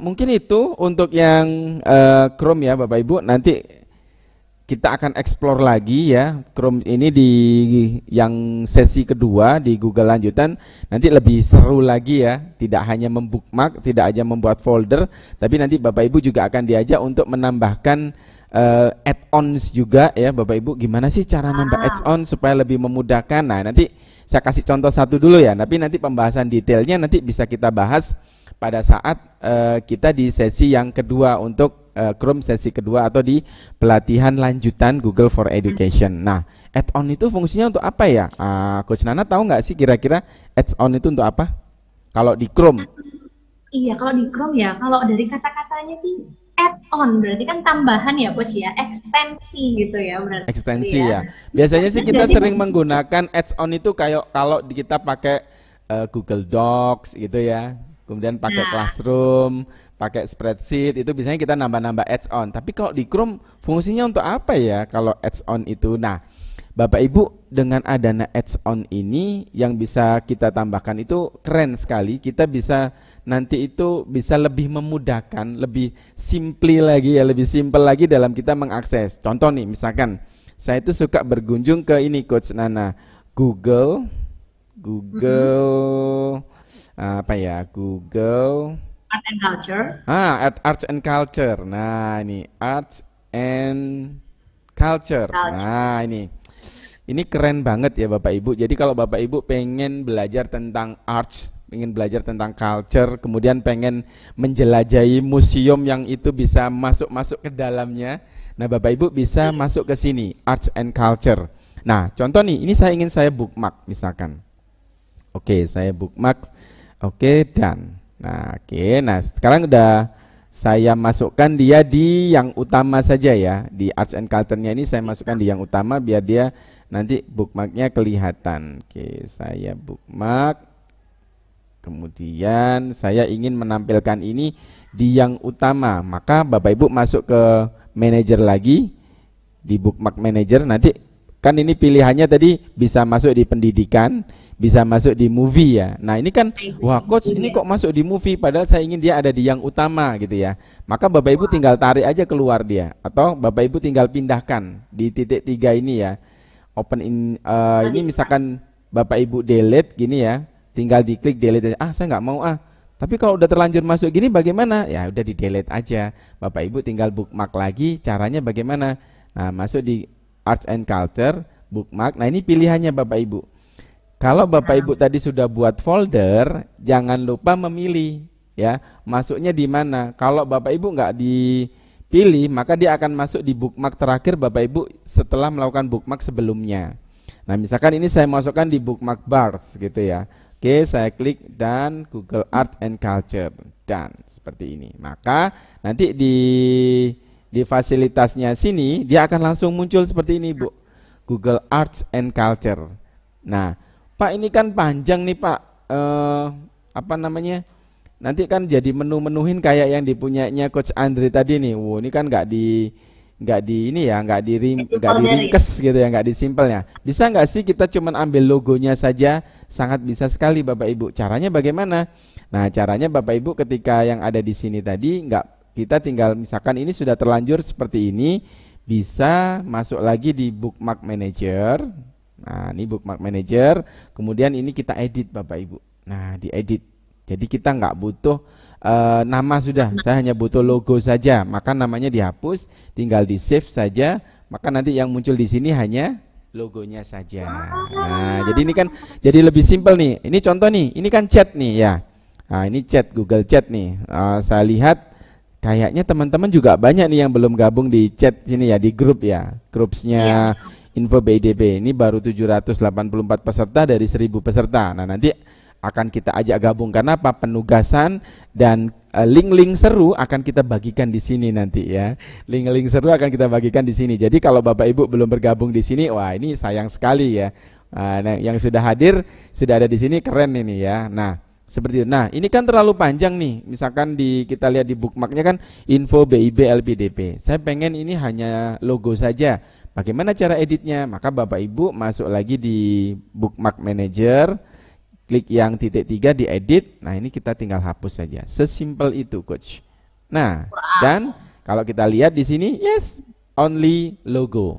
Mungkin itu untuk yang Chrome ya, Bapak Ibu. Nanti kita akan explore lagi ya Chrome ini di yang sesi kedua di Google lanjutan, nanti lebih seru lagi ya, tidak hanya membookmark, tidak hanya membuat folder, tapi nanti Bapak Ibu juga akan diajak untuk menambahkan add-ons juga ya Bapak Ibu. Gimana sih cara nambah add-on supaya lebih memudahkan? Nah nanti saya kasih contoh satu dulu ya, tapi nanti pembahasan detailnya nanti bisa kita bahas pada saat kita di sesi yang kedua untuk Chrome sesi kedua atau di pelatihan lanjutan Google for Education. Nah, add-on itu fungsinya untuk apa ya? Coach Nana tahu nggak sih kira-kira add-on itu untuk apa? Kalau di Chrome? Iya, kalau di Chrome ya, kalau dari kata-katanya sih add-on berarti kan tambahan ya Coach ya, ekstensi gitu ya berarti. Ekstensi ya. Biasanya sih kita sering menggunakan add-on itu kayak kalau kita pakai Google Docs gitu ya. Kemudian pakai Classroom, pakai spreadsheet, itu biasanya kita nambah-nambah add-on. Tapi kalau di Chrome fungsinya untuk apa ya kalau add-on itu? Nah, Bapak Ibu dengan adanya add-on ini yang bisa kita tambahkan itu keren sekali. Kita bisa nanti itu bisa lebih memudahkan, lebih simple lagi ya, lebih simple lagi dalam kita mengakses. Contoh nih, misalkan saya itu suka berkunjung ke ini Coach Nana, Google Google Art and Culture. Arts and Culture. Nah, ini Arts and Culture. Nah, ini keren banget ya Bapak Ibu. Jadi kalau Bapak Ibu pengen belajar tentang arts, pengen belajar tentang culture, kemudian pengen menjelajahi museum yang itu bisa masuk ke dalamnya. Nah, Bapak Ibu bisa masuk ke sini, Arts and Culture. Nah, contoh nih, ini ingin saya bookmark misalkan. Oke, saya bookmark. Oke, dan nah sekarang udah saya masukkan dia di yang utama saja ya, di Arts and Culture-nya ini saya masukkan di yang utama biar dia nanti bookmarknya kelihatan. Oke, saya bookmark, kemudian saya ingin menampilkan ini di yang utama, maka Bapak Ibu masuk ke manager lagi, di bookmark manager, nanti Kan ini pilihannya tadi bisa masuk di pendidikan, bisa masuk di movie ya. Nah ini kan, wah coach ini kok masuk di movie, padahal saya ingin dia ada di yang utama gitu ya. Maka Bapak Ibu tinggal tarik aja keluar dia, atau Bapak Ibu tinggal pindahkan di titik 3 ini ya. Open in, ini misalkan Bapak Ibu delete gini ya, tinggal diklik delete aja. Saya nggak mau Tapi kalau udah terlanjur masuk gini bagaimana? Ya udah di delete aja. Bapak Ibu tinggal bookmark lagi. Caranya bagaimana? Nah, masuk di Arts and Culture, bookmark. Nah, ini pilihannya Bapak Ibu. Kalau Bapak Ibu tadi sudah buat folder, jangan lupa memilih ya. Masuknya di mana? Kalau Bapak Ibu nggak dipilih, maka dia akan masuk di bookmark terakhir Bapak Ibu setelah melakukan bookmark sebelumnya. Nah, misalkan ini saya masukkan di bookmark bars gitu ya. Oke, saya klik dan Google Art and Culture dan seperti ini. Maka nanti di fasilitasnya sini dia akan langsung muncul seperti ini, Bu. Google Arts and Culture. Nah, Pak ini kan panjang nih, Pak. Apa namanya? Nanti kan jadi menu-menuhin kayak yang dipunyainya Coach Andre tadi nih. Wow, ini kan nggak diringkes gitu ya, nggak disimpel ya. Bisa nggak sih kita cuman ambil logonya saja? Sangat bisa sekali Bapak Ibu. Caranya bagaimana? Nah, caranya Bapak Ibu ketika yang ada di sini tadi kita tinggal misalkan ini sudah terlanjur seperti ini, bisa masuk lagi di bookmark manager. Nah, ini bookmark manager. Kemudian ini kita edit Bapak Ibu. Nah, diedit. Jadi kita nggak butuh nama sudah, saya hanya butuh logo saja, maka namanya dihapus, tinggal di save saja, maka nanti yang muncul di sini hanya logonya saja. Nah, jadi ini kan jadi lebih simpel nih. Ini contoh nih, ini kan chat nih ya. Nah, ini chat, Google Chat nih. Saya lihat kayaknya teman-teman juga banyak nih yang belum gabung di chat sini ya, di grup ya, grupsnya Info BIDB. Ini baru 784 peserta dari 1000 peserta. Nah, nanti akan kita ajak gabung karena apa? Penugasan dan link-link seru akan kita bagikan di sini nanti ya. Link-link seru akan kita bagikan di sini. Jadi kalau Bapak Ibu belum bergabung di sini, wah ini sayang sekali ya. Nah, yang sudah hadir sudah ada di sini keren ini ya. Nah, seperti itu. Nah, ini kan terlalu panjang nih. Misalkan kita lihat di bookmarknya kan Info BIB LPDP. Saya pengen ini hanya logo saja. Bagaimana cara editnya? Maka Bapak Ibu masuk lagi di bookmark manager. Klik yang titik 3 diedit. Nah, ini kita tinggal hapus saja. Sesimpel itu, Coach. Nah, dan kalau kita lihat di sini, yes, only logo.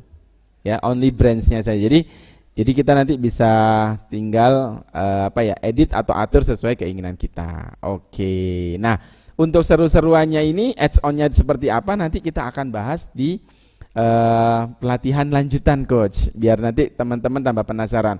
Ya, only brands-nya saja. Jadi kita nanti bisa tinggal edit atau atur sesuai keinginan kita. Oke. Nah, untuk seru-seruannya ini add-on-nya seperti apa nanti kita akan bahas di pelatihan lanjutan, Coach. Biar nanti teman-teman tambah penasaran.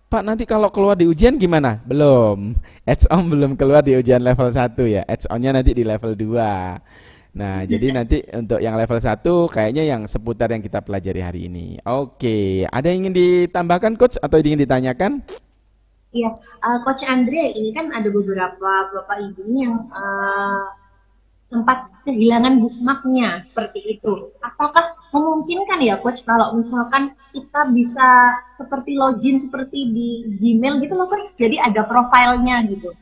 Pak, nanti kalau keluar di ujian gimana? Belum. Add-on belum keluar di ujian level 1 ya. Add-on-nya nanti di level 2. Nah, jadi nanti untuk yang level 1 kayaknya yang seputar yang kita pelajari hari ini. Oke, ada yang ingin ditambahkan Coach atau ingin ditanyakan? Iya, Coach Andre, ini kan ada beberapa Bapak Ibu yang tempat kehilangan bookmarknya seperti itu. Apakah memungkinkan ya Coach kalau misalkan kita bisa seperti login seperti di Gmail gitu loh Coach, jadi ada profilnya gitu.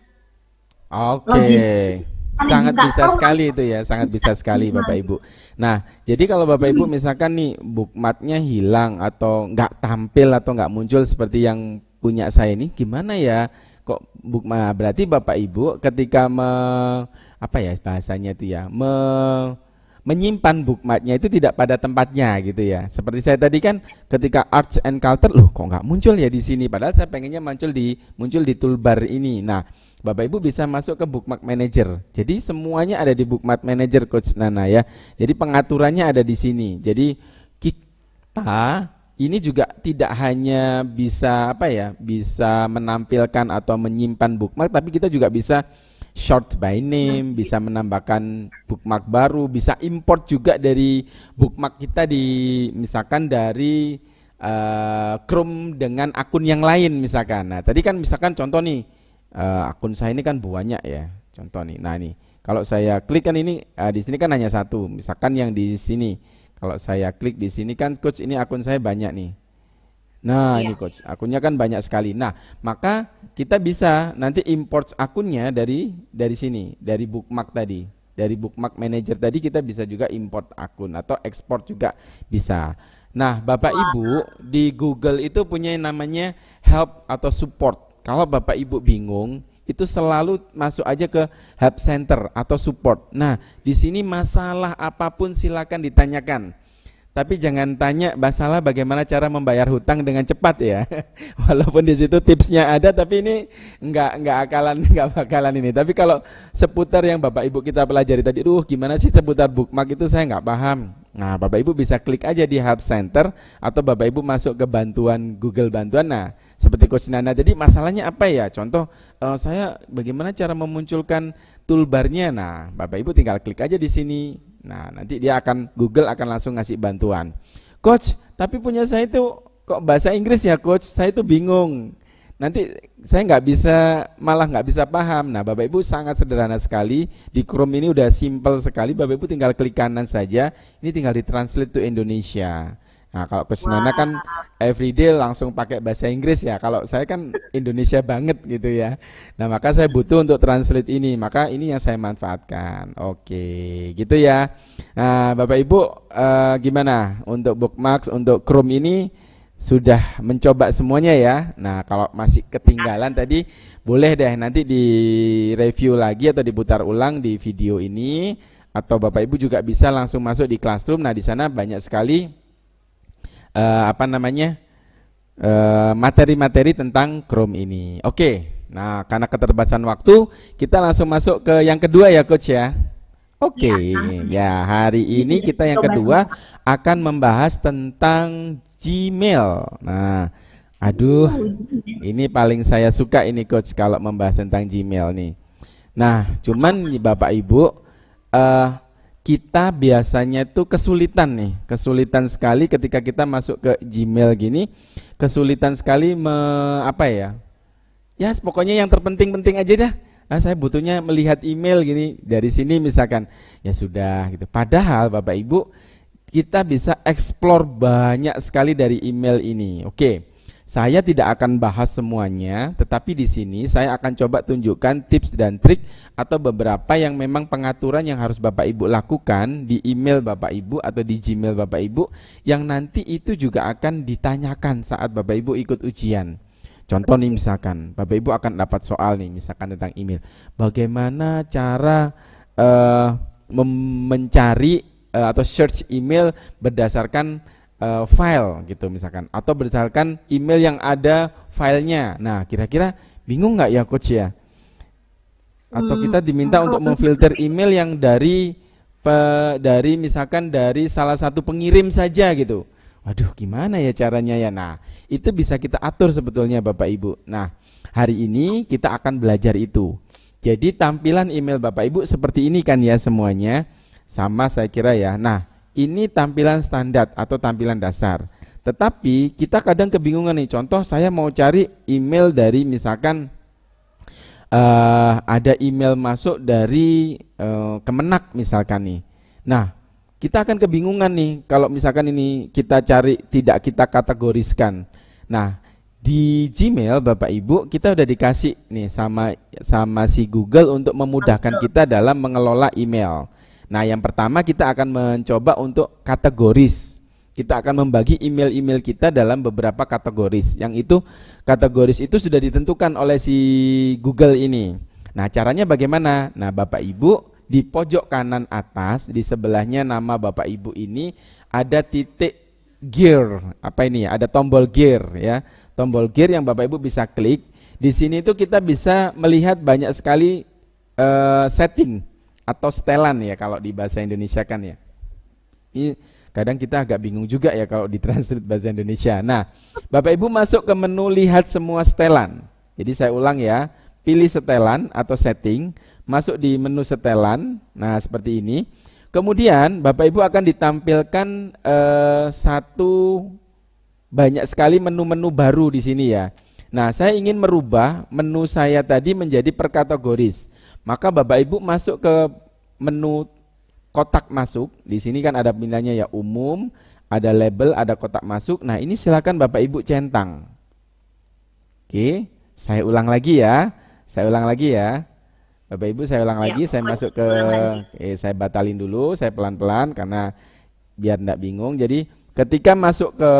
Oke. Sangat bisa sekali itu ya, sangat bisa sekali Bapak Ibu. Nah, jadi kalau Bapak Ibu misalkan nih bookmarknya hilang atau nggak tampil atau nggak muncul seperti yang punya saya ini, gimana ya? Kok bookmark? Berarti Bapak Ibu ketika bahasanya itu ya, menyimpan bookmarknya itu tidak pada tempatnya gitu ya. Seperti saya tadi kan ketika Arts and Culture, loh kok nggak muncul ya di sini, padahal saya pengennya muncul di toolbar ini. Nah, Bapak Ibu bisa masuk ke bookmark manager. Jadi semuanya ada di bookmark manager Coach Nana ya. Jadi pengaturannya ada di sini. Jadi kita ini juga tidak hanya bisa bisa menampilkan atau menyimpan bookmark, tapi kita juga bisa short by name, bisa menambahkan bookmark baru, bisa import juga dari bookmark kita misalkan dari Chrome dengan akun yang lain misalkan. Nah, tadi kan misalkan contoh nih, akun saya ini kan banyak ya, contoh nih. Nah, nih kalau saya klik kan ini di sini kan hanya satu, misalkan yang di sini. Kalau saya klik di sini kan Coach, ini akun saya banyak nih. Nah, ini Coach, akunnya kan banyak sekali. Nah, maka kita bisa nanti import akunnya dari sini, dari bookmark tadi. Dari bookmark manager tadi kita bisa juga import akun atau ekspor juga bisa. Nah, Bapak Ibu di Google itu punya yang namanya help atau support. Kalau Bapak Ibu bingung, itu selalu masuk aja ke help center atau support. Nah, di sini masalah apapun silakan ditanyakan. Tapi jangan tanya masalah bagaimana cara membayar hutang dengan cepat ya. Walaupun di situ tipsnya ada, tapi ini nggak bakalan ini. Tapi kalau seputar yang Bapak Ibu kita pelajari tadi, gimana sih seputar bookmark itu saya nggak paham. Nah, Bapak Ibu bisa klik aja di Help Center atau Bapak Ibu masuk ke bantuan Google bantuan. Nah, seperti Coach Nana tadi, masalahnya apa ya? Contoh, saya bagaimana cara memunculkan toolbarnya? Nah, Bapak Ibu tinggal klik aja di sini. Nah, nanti dia Google akan langsung ngasih bantuan. Coach, tapi punya saya itu kok bahasa Inggris ya Coach, saya itu bingung. Nanti saya malah nggak bisa paham. Nah, Bapak Ibu sangat sederhana sekali. Di Chrome ini udah simple sekali. Bapak Ibu tinggal klik kanan saja. Ini tinggal ditranslate to Indonesia. Nah, kalau Coach Nana kan everyday langsung pakai bahasa Inggris ya. Kalau saya kan Indonesia banget gitu ya. Nah, maka saya butuh untuk translate ini. Maka ini yang saya manfaatkan. Oke, gitu ya. Nah, Bapak Ibu gimana untuk bookmarks untuk Chrome ini? Sudah mencoba semuanya ya. Nah, kalau masih ketinggalan tadi, boleh deh nanti di review lagi atau diputar ulang di video ini. Atau Bapak Ibu juga bisa langsung masuk di Classroom. Nah, di sana banyak sekali materi-materi tentang Chrome ini. Oke, nah karena keterbatasan waktu, kita langsung masuk ke yang kedua ya Coach ya. Oke, ya hari ini kita yang kedua akan membahas tentang Gmail. Nah, ini paling saya suka ini Coach kalau membahas tentang Gmail nih. Nah, cuman Bapak Ibu, kita biasanya tuh kesulitan sekali ketika kita masuk ke Gmail gini, kesulitan sekali ya pokoknya yang terpenting-penting aja dah. Saya butuhnya melihat email gini dari sini misalkan, ya sudah gitu. Padahal Bapak Ibu, kita bisa explore banyak sekali dari email ini. Oke. Saya tidak akan bahas semuanya, tetapi di sini saya akan coba tunjukkan tips dan trik atau beberapa yang memang pengaturan yang harus Bapak Ibu lakukan di email Bapak Ibu atau di Gmail Bapak Ibu yang nanti itu juga akan ditanyakan saat Bapak Ibu ikut ujian. Contoh nih misalkan, Bapak Ibu akan dapat soal nih misalkan tentang email. Bagaimana cara mencari atau search email berdasarkan file gitu misalkan, atau berdasarkan email yang ada filenya. Nah, kira-kira bingung nggak ya Coach ya? Atau kita diminta untuk memfilter email yang dari misalkan dari salah satu pengirim saja gitu. Waduh, gimana ya caranya ya? Nah, itu bisa kita atur sebetulnya Bapak Ibu. Nah, hari ini kita akan belajar itu. Jadi tampilan email Bapak Ibu seperti ini kan ya semuanya. Sama saya kira ya. Nah, ini tampilan standar atau tampilan dasar. Tetapi kita kadang kebingungan nih. Contoh saya mau cari email dari misalkan ada email masuk dari Kemenak misalkan nih. Nah, kita akan kebingungan nih kalau misalkan ini kita cari tidak kita kategoriskan. Nah, di Gmail Bapak Ibu kita udah dikasih nih sama si Google untuk memudahkan kita dalam mengelola email. Nah, yang pertama kita akan mencoba untuk kategoris. Kita akan membagi email-email kita dalam beberapa kategoris. Yang itu kategoris itu sudah ditentukan oleh si Google ini. Nah, caranya bagaimana? Nah, Bapak Ibu di pojok kanan atas di sebelahnya nama Bapak Ibu ini ada titik gear. Apa ini ya? Ada tombol gear ya. Tombol gear yang Bapak Ibu bisa klik. Di sini itu kita bisa melihat banyak sekali setting atau setelan ya kalau di bahasa Indonesia kan ya. Ini kadang kita agak bingung juga ya kalau ditranslate bahasa Indonesia. Nah, Bapak Ibu masuk ke menu lihat semua setelan. Jadi saya ulang ya, pilih setelan atau setting, masuk di menu setelan. Nah, seperti ini. Kemudian Bapak Ibu akan ditampilkan banyak sekali menu-menu baru di sini ya. Nah, saya ingin merubah menu saya tadi menjadi per kategoris. Maka Bapak Ibu masuk ke menu kotak masuk. Di sini kan ada pilihannya ya umum, ada label, ada kotak masuk. Nah, ini silakan Bapak Ibu centang. Oke, saya ulang lagi ya. Bapak Ibu saya ulang lagi, saya masuk ke saya batalin dulu, saya pelan-pelan karena biar enggak bingung. Jadi ketika masuk ke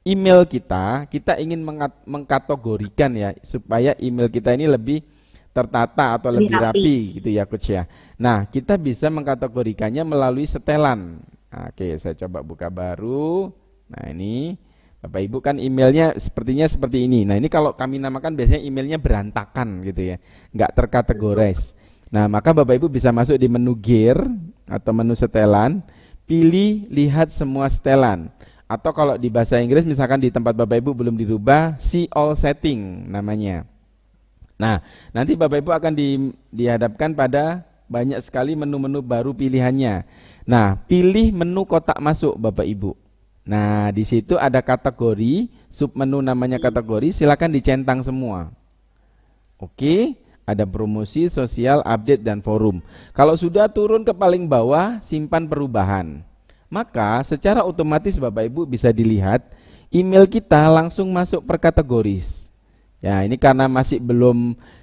email kita, kita ingin mengkategorikan ya, supaya email kita ini lebih tertata atau lebih rapi gitu ya Coach ya. Nah, kita bisa mengkategorikannya melalui setelan. Oke, saya coba buka baru. Nah, ini Bapak Ibu kan emailnya sepertinya seperti ini. Nah, ini kalau kami namakan biasanya emailnya berantakan gitu ya, nggak terkategoris. Nah, maka Bapak Ibu bisa masuk di menu gear atau menu setelan, pilih lihat semua setelan. Atau kalau di bahasa Inggris misalkan di tempat Bapak Ibu belum dirubah, see all setting namanya. Nah, nanti Bapak Ibu akan dihadapkan pada banyak sekali menu-menu baru pilihannya. Nah, pilih menu kotak masuk Bapak Ibu. Nah, di situ ada kategori, submenu namanya kategori, silakan dicentang semua. Oke, ada promosi, sosial, update, dan forum. Kalau sudah turun ke paling bawah, simpan perubahan. Maka secara otomatis Bapak Ibu bisa dilihat email kita langsung masuk per kategoris. Ya, ini karena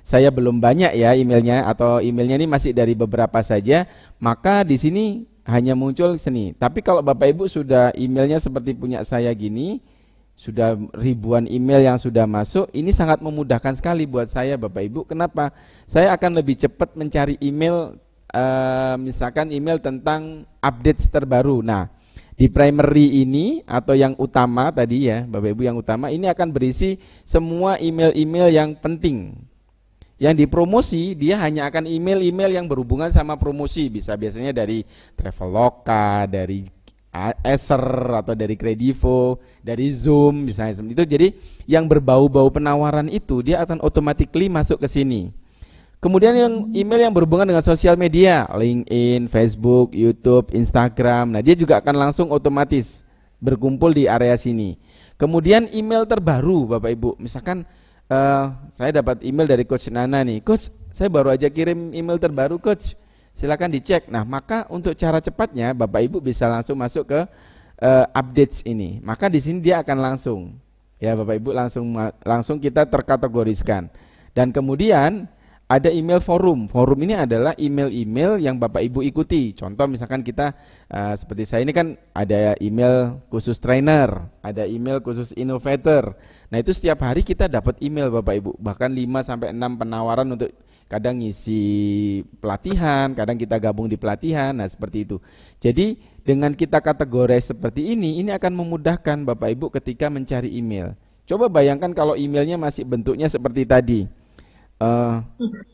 saya belum banyak ya emailnya, atau emailnya ini masih dari beberapa saja, maka di sini hanya muncul sini. Tapi kalau Bapak Ibu sudah emailnya seperti punya saya gini, sudah ribuan email yang sudah masuk, ini sangat memudahkan sekali buat saya Bapak Ibu. Kenapa? Saya akan lebih cepat mencari email, misalkan email tentang update terbaru. Nah, di primary ini atau yang utama tadi ya Bapak Ibu, yang utama ini akan berisi semua email-email yang penting. Yang dipromosi dia hanya akan email-email yang berhubungan sama promosi, biasanya dari Traveloka, dari Acer atau dari Kredivo, dari Zoom misalnya itu. Jadi yang berbau-bau penawaran itu dia akan automatically masuk ke sini. Kemudian yang email yang berhubungan dengan sosial media, LinkedIn, Facebook, YouTube, Instagram, nah dia juga akan langsung otomatis berkumpul di area sini. Kemudian email terbaru Bapak Ibu, misalkan saya dapat email dari Coach Nana nih, Coach saya baru aja kirim email terbaru Coach, silakan dicek. Nah, maka untuk cara cepatnya Bapak Ibu bisa langsung masuk ke updates ini. Maka di sini dia akan langsung ya Bapak Ibu langsung kita terkategoriskan. Dan kemudian ada email forum. Forum ini adalah email-email yang Bapak Ibu ikuti. Contoh misalkan kita seperti saya ini kan ada email khusus trainer, ada email khusus innovator. Nah, itu setiap hari kita dapat email Bapak Ibu, bahkan 5 sampai 6 penawaran untuk kadang ngisi pelatihan, kadang kita gabung di pelatihan. Nah, seperti itu. Jadi, dengan kita kategorize seperti ini akan memudahkan Bapak Ibu ketika mencari email. Coba bayangkan kalau emailnya masih bentuknya seperti tadi.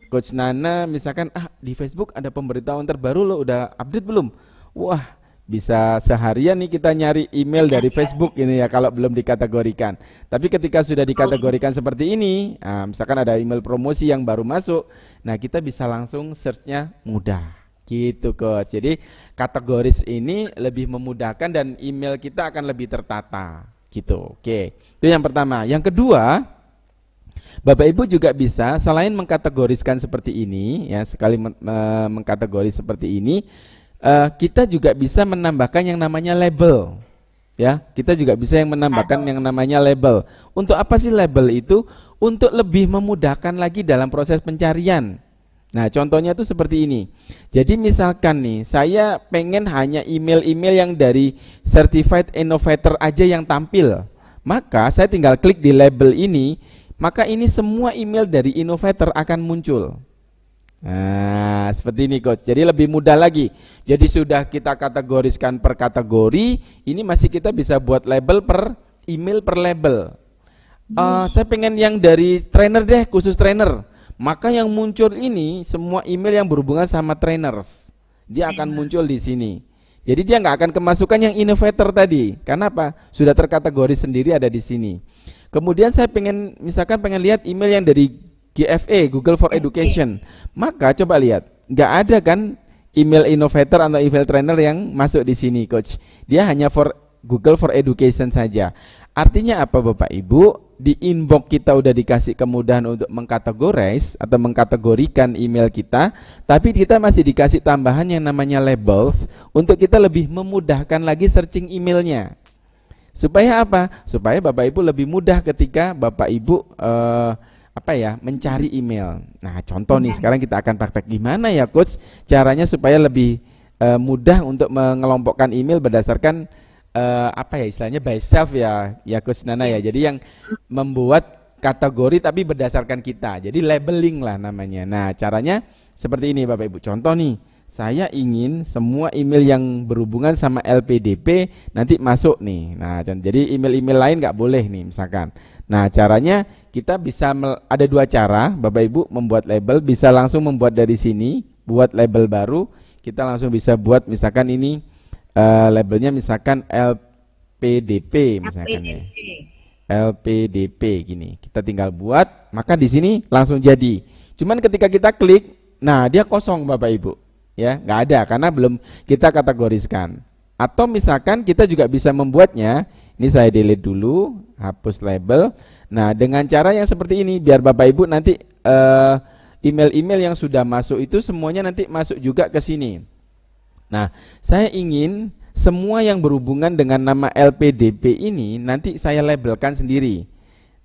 Coach Nana misalkan di Facebook ada pemberitahuan terbaru lo udah update belum? Wah, bisa seharian nih kita nyari email dari Facebook ini ya kalau belum dikategorikan. Tapi ketika sudah dikategorikan seperti ini, misalkan ada email promosi yang baru masuk, nah kita bisa langsung searchnya mudah gitu Coach. Jadi kategoris ini lebih memudahkan dan email kita akan lebih tertata gitu. Oke, itu yang pertama. Yang kedua, Bapak Ibu juga bisa selain mengkategoriskan seperti ini ya, sekali mengkategoris seperti ini, kita juga bisa menambahkan yang namanya label ya. Kita juga bisa yang menambahkan yang namanya label. Untuk apa sih label itu? Untuk lebih memudahkan lagi dalam proses pencarian. Nah, contohnya tuh seperti ini. Jadi misalkan nih, saya pengen hanya email-email yang dari Certified Innovator aja yang tampil. Maka saya tinggal klik di label ini, maka ini semua email dari innovator akan muncul. Nah, seperti ini Coach. Jadi lebih mudah lagi. Jadi sudah kita kategoriskan per kategori, ini masih kita bisa buat label per email per label. Saya pengen yang dari trainer deh, khusus trainer. Maka yang muncul ini semua email yang berhubungan sama trainers. Dia akan muncul di sini. Jadi dia nggak akan kemasukan yang innovator tadi. Karena apa? Sudah terkategori sendiri ada di sini. Kemudian saya misalkan pengen lihat email yang dari GFE, Google for Education. Maka coba lihat, nggak ada kan email innovator atau email trainer yang masuk di sini Coach. Dia hanya for Google for Education saja. Artinya apa Bapak Ibu? Di inbox kita udah dikasih kemudahan untuk mengkategorize atau mengkategorikan email kita, tapi kita masih dikasih tambahan yang namanya labels untuk kita lebih memudahkan lagi searching emailnya. Supaya apa? Supaya Bapak Ibu lebih mudah ketika Bapak Ibu mencari email. Nah, contoh nih sekarang kita akan praktek gimana ya Coach caranya supaya lebih mudah untuk mengelompokkan email berdasarkan apa ya istilahnya by self ya, ya Coach Nana ya. Jadi yang membuat kategori tapi berdasarkan kita. Jadi labeling lah namanya. Nah, caranya seperti ini Bapak Ibu. Contoh nih, saya ingin semua email yang berhubungan sama LPDP nanti masuk nih. Nah, jadi email-email lain nggak boleh nih misalkan. Nah, caranya kita bisa ada dua cara Bapak Ibu membuat label. Bisa langsung membuat dari sini, buat label baru. Kita langsung bisa buat misalkan ini labelnya misalkan LPDP misalkan ya. LPDP gini. Kita tinggal buat, maka di sini langsung jadi. Cuman ketika kita klik, nah dia kosong Bapak Ibu. Ya, nggak ada karena belum kita kategoriskan. Atau misalkan kita juga bisa membuatnya. Ini saya delete dulu, hapus label. Nah, dengan cara yang seperti ini biar Bapak Ibu nanti email-email yang sudah masuk itu semuanya nanti masuk juga ke sini. Nah, saya ingin semua yang berhubungan dengan nama LPDP ini nanti saya labelkan sendiri.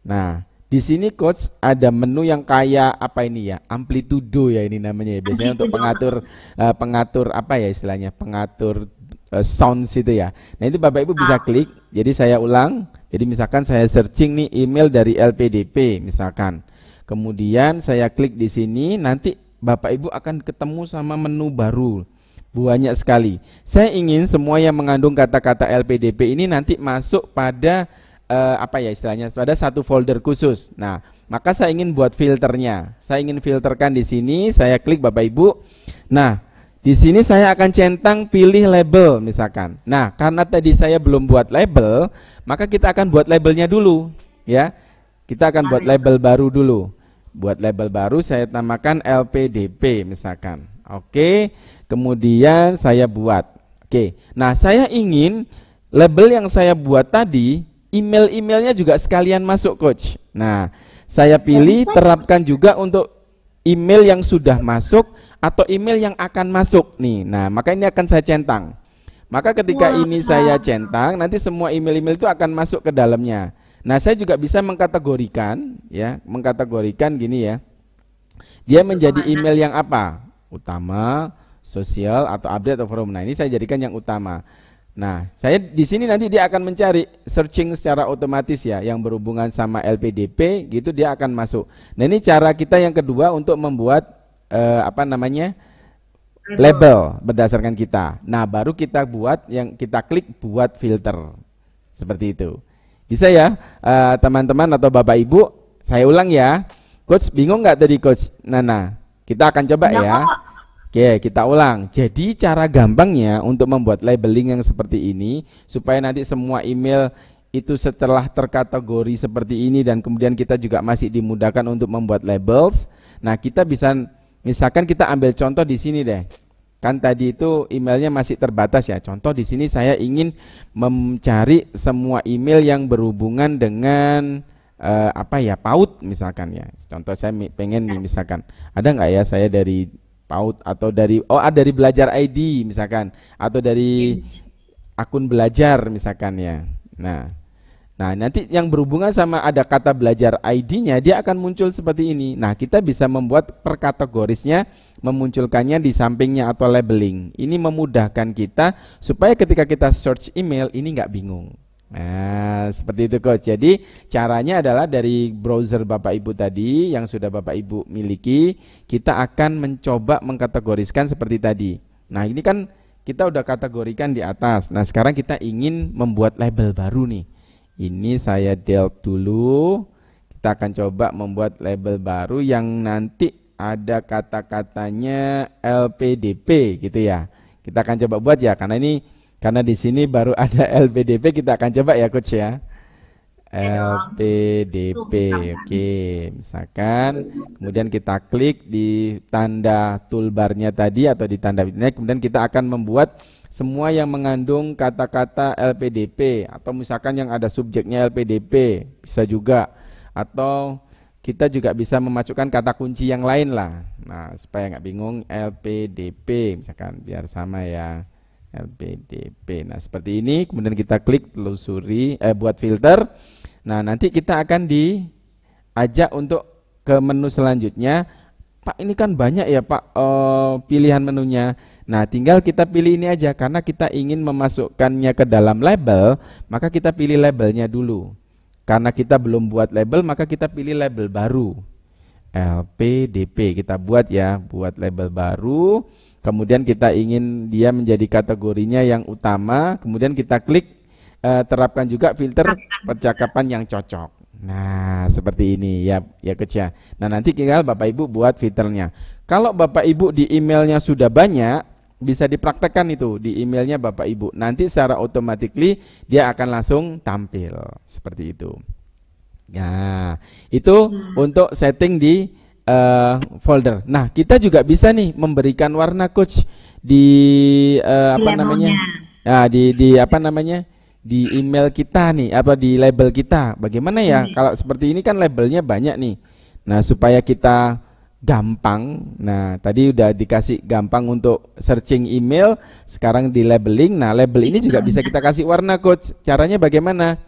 Nah, di sini Coach ada menu yang kayak apa ini ya, amplitudo ya ini namanya ya. Biasanya untuk pengatur apa ya istilahnya, pengatur sounds itu ya. Nah, itu Bapak Ibu bisa klik. Jadi saya ulang. Jadi misalkan saya searching nih email dari LPDP misalkan. Kemudian saya klik di sini, nanti Bapak Ibu akan ketemu sama menu baru. Banyak sekali. Saya ingin semua yang mengandung kata-kata LPDP ini nanti masuk pada apa ya istilahnya, pada satu folder khusus. Nah, maka saya ingin buat filternya. Saya ingin filterkan di sini, saya klik Bapak Ibu. Nah, di sini saya akan centang pilih label misalkan. Nah, karena tadi saya belum buat label, maka kita akan buat labelnya dulu, ya. Kita akan buat label baru dulu. Buat label baru saya namakan LPDP misalkan. Oke, kemudian saya buat. Oke, nah saya ingin label yang saya buat tadi, email-emailnya juga sekalian masuk Coach. Nah, saya pilih terapkan juga untuk email yang sudah masuk atau email yang akan masuk nih. Nah, maka ini akan saya centang. Maka ketika ini saya centang, nanti semua email-email itu akan masuk ke dalamnya. Nah, saya juga bisa mengkategorikan ya, mengkategorikan gini ya. Dia menjadi email yang apa? Utama, sosial atau update atau forum. Nah, ini saya jadikan yang utama. Nah, saya di sini nanti dia akan mencari searching secara otomatis ya yang berhubungan sama LPDP gitu dia akan masuk. Nah, ini cara kita yang kedua untuk membuat apa namanya? Label berdasarkan kita. Nah, baru kita buat yang kita klik buat filter. Seperti itu. Bisa ya, teman-teman atau Bapak Ibu, saya ulang ya. Coach bingung nggak tadi Coach Nana? Kita akan coba ya. Oke, kita ulang. Jadi cara gampangnya untuk membuat labeling yang seperti ini, supaya nanti semua email itu setelah terkategori seperti ini dan kemudian kita juga masih dimudahkan untuk membuat labels. Nah, kita bisa, misalkan kita ambil contoh di sini deh. Kan tadi itu emailnya masih terbatas ya. Contoh di sini saya ingin mencari semua email yang berhubungan dengan apa ya, PAUD misalkan ya. Contoh saya pengen nih misalkan, ada nggak ya saya dari PAUD atau dari dari belajar ID misalkan, atau dari akun belajar misalkan ya. Nah, nanti yang berhubungan sama ada kata belajar ID-nya dia akan muncul seperti ini. Nah, kita bisa membuat perkategorisnya, memunculkannya di sampingnya atau labeling. Ini memudahkan kita supaya ketika kita search email ini nggak bingung. Nah, seperti itu Coach. Jadi caranya adalah dari browser Bapak Ibu tadi yang sudah Bapak Ibu miliki, kita akan mencoba mengkategoriskan seperti tadi. Nah, ini kan kita udah kategorikan di atas. Nah, sekarang kita ingin membuat label baru nih. Ini saya delete dulu. Kita akan coba membuat label baru yang nanti ada kata-katanya LPDP gitu ya. Kita akan coba buat ya, karena di sini baru ada LPDP, kita akan coba ya Coach ya. LPDP. Oke, misalkan kemudian kita klik di tanda toolbarnya tadi atau di tanda ini, kemudian kita akan membuat semua yang mengandung kata-kata LPDP, atau misalkan yang ada subjeknya LPDP bisa juga, atau kita juga bisa memasukkan kata kunci yang lain lah. Nah, supaya nggak bingung, LPDP misalkan biar sama ya, LPDP. Nah, seperti ini. Kemudian kita klik telusuri, buat filter. Nah, nanti kita akan diajak untuk ke menu selanjutnya. Pak ini kan banyak ya Pak pilihan menunya. Nah tinggal kita pilih ini aja, karena kita ingin memasukkannya ke dalam label, maka kita pilih labelnya dulu. Karena kita belum buat label, maka kita pilih label baru. LPDP kita buat ya, buat label baru. Kemudian kita ingin dia menjadi kategorinya yang utama, kemudian kita klik terapkan juga filter percakapan yang cocok. Nah seperti ini ya Coach ya. Nah nanti tinggal Bapak Ibu buat filternya. Kalau Bapak Ibu di emailnya sudah banyak, bisa dipraktekkan itu di emailnya Bapak Ibu. Nanti secara automatically dia akan langsung tampil seperti itu. Nah itu untuk setting di folder. Nah kita juga bisa nih memberikan warna Coach di apa namanya? Nah, di apa namanya? Di email kita nih, apa di label kita. Bagaimana ya kalau seperti ini kan labelnya banyak nih. Nah supaya kita gampang, nah tadi udah dikasih gampang untuk searching email, sekarang di labeling. Nah label ini juga bisa kita kasih warna Coach. Caranya bagaimana?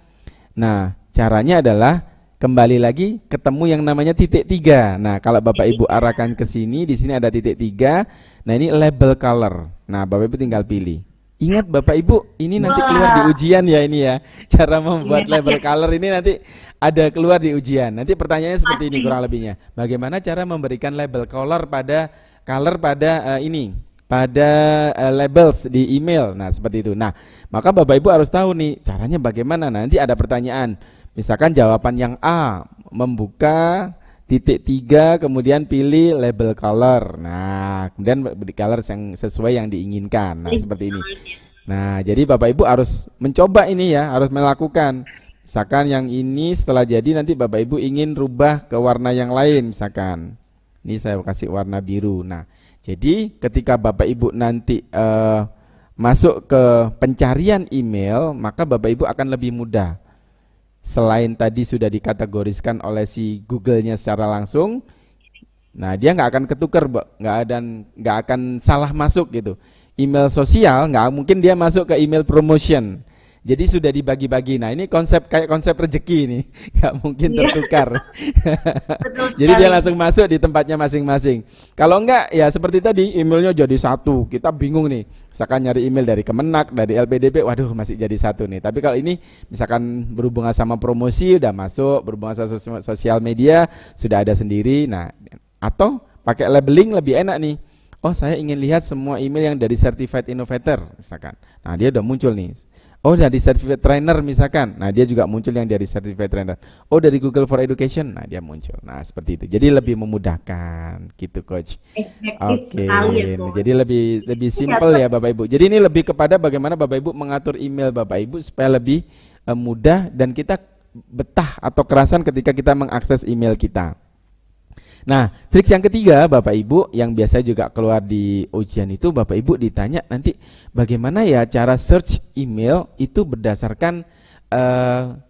Nah caranya adalah kembali lagi ketemu yang namanya titik 3. Nah kalau Bapak Ibu arahkan ke sini, di sini ada titik 3. Nah ini label color. Nah Bapak Ibu tinggal pilih. Ingat Bapak Ibu, ini nanti keluar di ujian ya ini ya. Cara membuat label color ini nanti ada keluar di ujian. Nanti pertanyaannya seperti ini kurang lebihnya. Bagaimana cara memberikan label color pada ini, pada labels di email. Nah, seperti itu. Nah, maka Bapak Ibu harus tahu nih caranya bagaimana. Nanti ada pertanyaan. Misalkan jawaban yang A, membuka titik 3 kemudian pilih label color. Nah kemudian beri color yang sesuai yang diinginkan. Nah seperti ini. Nah jadi Bapak Ibu harus mencoba ini ya, harus melakukan. Misalkan yang ini setelah jadi nanti Bapak Ibu ingin rubah ke warna yang lain. Misalkan ini saya kasih warna biru. Nah jadi ketika Bapak Ibu nanti masuk ke pencarian email, maka Bapak Ibu akan lebih mudah. Selain tadi sudah dikategoriskan oleh si Google-nya secara langsung, nah dia nggak akan ketukar, nggak akan salah masuk gitu. Email sosial nggak mungkin dia masuk ke email promotion. Jadi sudah dibagi-bagi. Nah ini kayak konsep rezeki nih, nggak mungkin tertukar. Jadi dia langsung masuk di tempatnya masing-masing. Kalau enggak ya seperti tadi emailnya jadi satu, kita bingung nih. Misalkan nyari email dari Kemenak, dari LPDP, waduh masih jadi satu nih. Tapi kalau ini misalkan berhubungan sama promosi udah masuk, berhubungan sama sosial media sudah ada sendiri. Nah atau pakai labeling lebih enak nih. Oh saya ingin lihat semua email yang dari Certified Innovator misalkan. Nah dia udah muncul nih. Oh dari Certified Trainer misalkan, nah dia juga muncul yang dari Certified Trainer. Oh dari Google for Education, nah dia muncul. Nah seperti itu. Jadi lebih memudahkan, gitu Coach. Oke. Jadi lebih simpel ya Bapak Ibu. Jadi ini lebih kepada bagaimana Bapak Ibu mengatur email Bapak Ibu supaya lebih mudah dan kita betah atau kerasan ketika kita mengakses email kita. Nah, trik yang ketiga Bapak Ibu yang biasa juga keluar di ujian itu, Bapak Ibu ditanya nanti bagaimana ya cara search email itu berdasarkan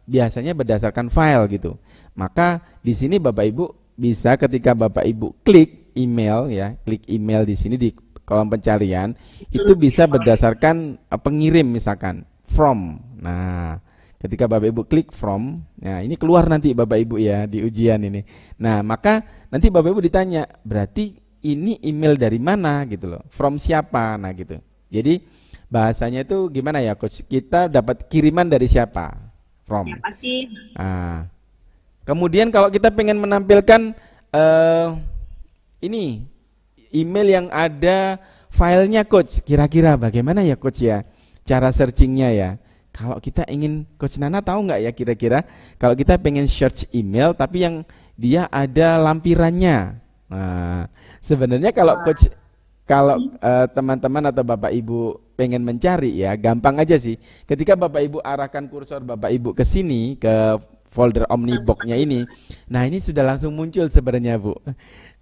biasanya berdasarkan file gitu. Maka di sini Bapak Ibu bisa ketika Bapak Ibu klik email ya, klik email di sini di kolom pencarian itu bisa berdasarkan pengirim misalkan from. Nah, ketika Bapak Ibu klik from, nah ini keluar nanti Bapak Ibu ya di ujian ini. Nah maka nanti Bapak Ibu ditanya, berarti ini email dari mana gitu loh, from siapa, nah gitu. Jadi bahasanya itu gimana ya Coach, kita dapat kiriman dari siapa, from. Siapa sih? Nah, kemudian kalau kita pengen menampilkan ini email yang ada filenya Coach, kira-kira bagaimana ya Coach ya cara searchingnya ya. Kalau kita ingin, Coach Nana tahu nggak ya kira-kira kalau kita pengen search email tapi yang dia ada lampirannya. Nah, sebenarnya kalau Coach, kalau teman-teman atau Bapak Ibu pengen mencari ya gampang aja sih. Ketika Bapak Ibu arahkan kursor Bapak Ibu ke sini ke folder Omnibox-nya ini, nah ini sudah langsung muncul sebenarnya Bu.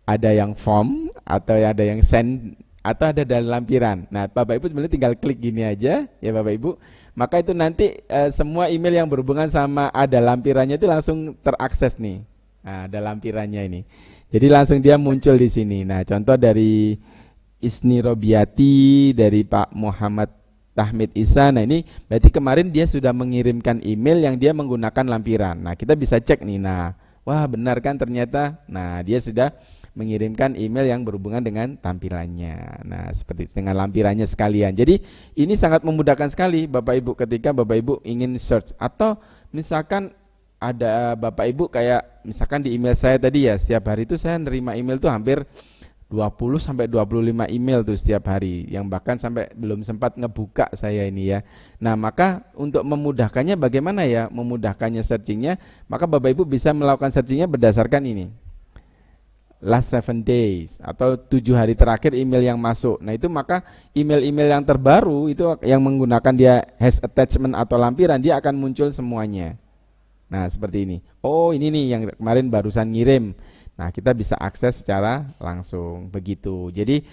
Ada yang form atau ada yang send atau ada dari lampiran. Nah Bapak Ibu sebenarnya tinggal klik gini aja ya Bapak Ibu. Maka itu nanti semua email yang berhubungan sama ada lampirannya itu langsung terakses nih. Nah, ada lampirannya ini. Jadi langsung dia muncul di sini. Nah, contoh dari Isni Robiati, dari Pak Muhammad Tahmid Isa. Nah, ini berarti kemarin dia sudah mengirimkan email yang dia menggunakan lampiran. Nah, kita bisa cek nih. Nah, wah benar kan ternyata. Nah, dia sudah mengirimkan email yang berhubungan dengan tampilannya. Nah, seperti dengan lampirannya sekalian. Jadi ini sangat memudahkan sekali Bapak Ibu ketika Bapak Ibu ingin search, atau misalkan ada Bapak Ibu kayak misalkan di email saya tadi ya, setiap hari itu saya nerima email tuh hampir 20 sampai 25 email tuh setiap hari, yang bahkan sampai belum sempat ngebuka saya ini ya. Nah, maka untuk memudahkannya bagaimana ya? Memudahkannya searchingnya, maka Bapak Ibu bisa melakukan searchingnya berdasarkan ini, last 7 days atau 7 hari terakhir email yang masuk. Nah, itu maka email-email yang terbaru itu yang menggunakan dia has attachment atau lampiran, dia akan muncul semuanya. Nah, seperti ini. Oh, ini nih yang kemarin barusan ngirim. Nah, kita bisa akses secara langsung begitu. Jadi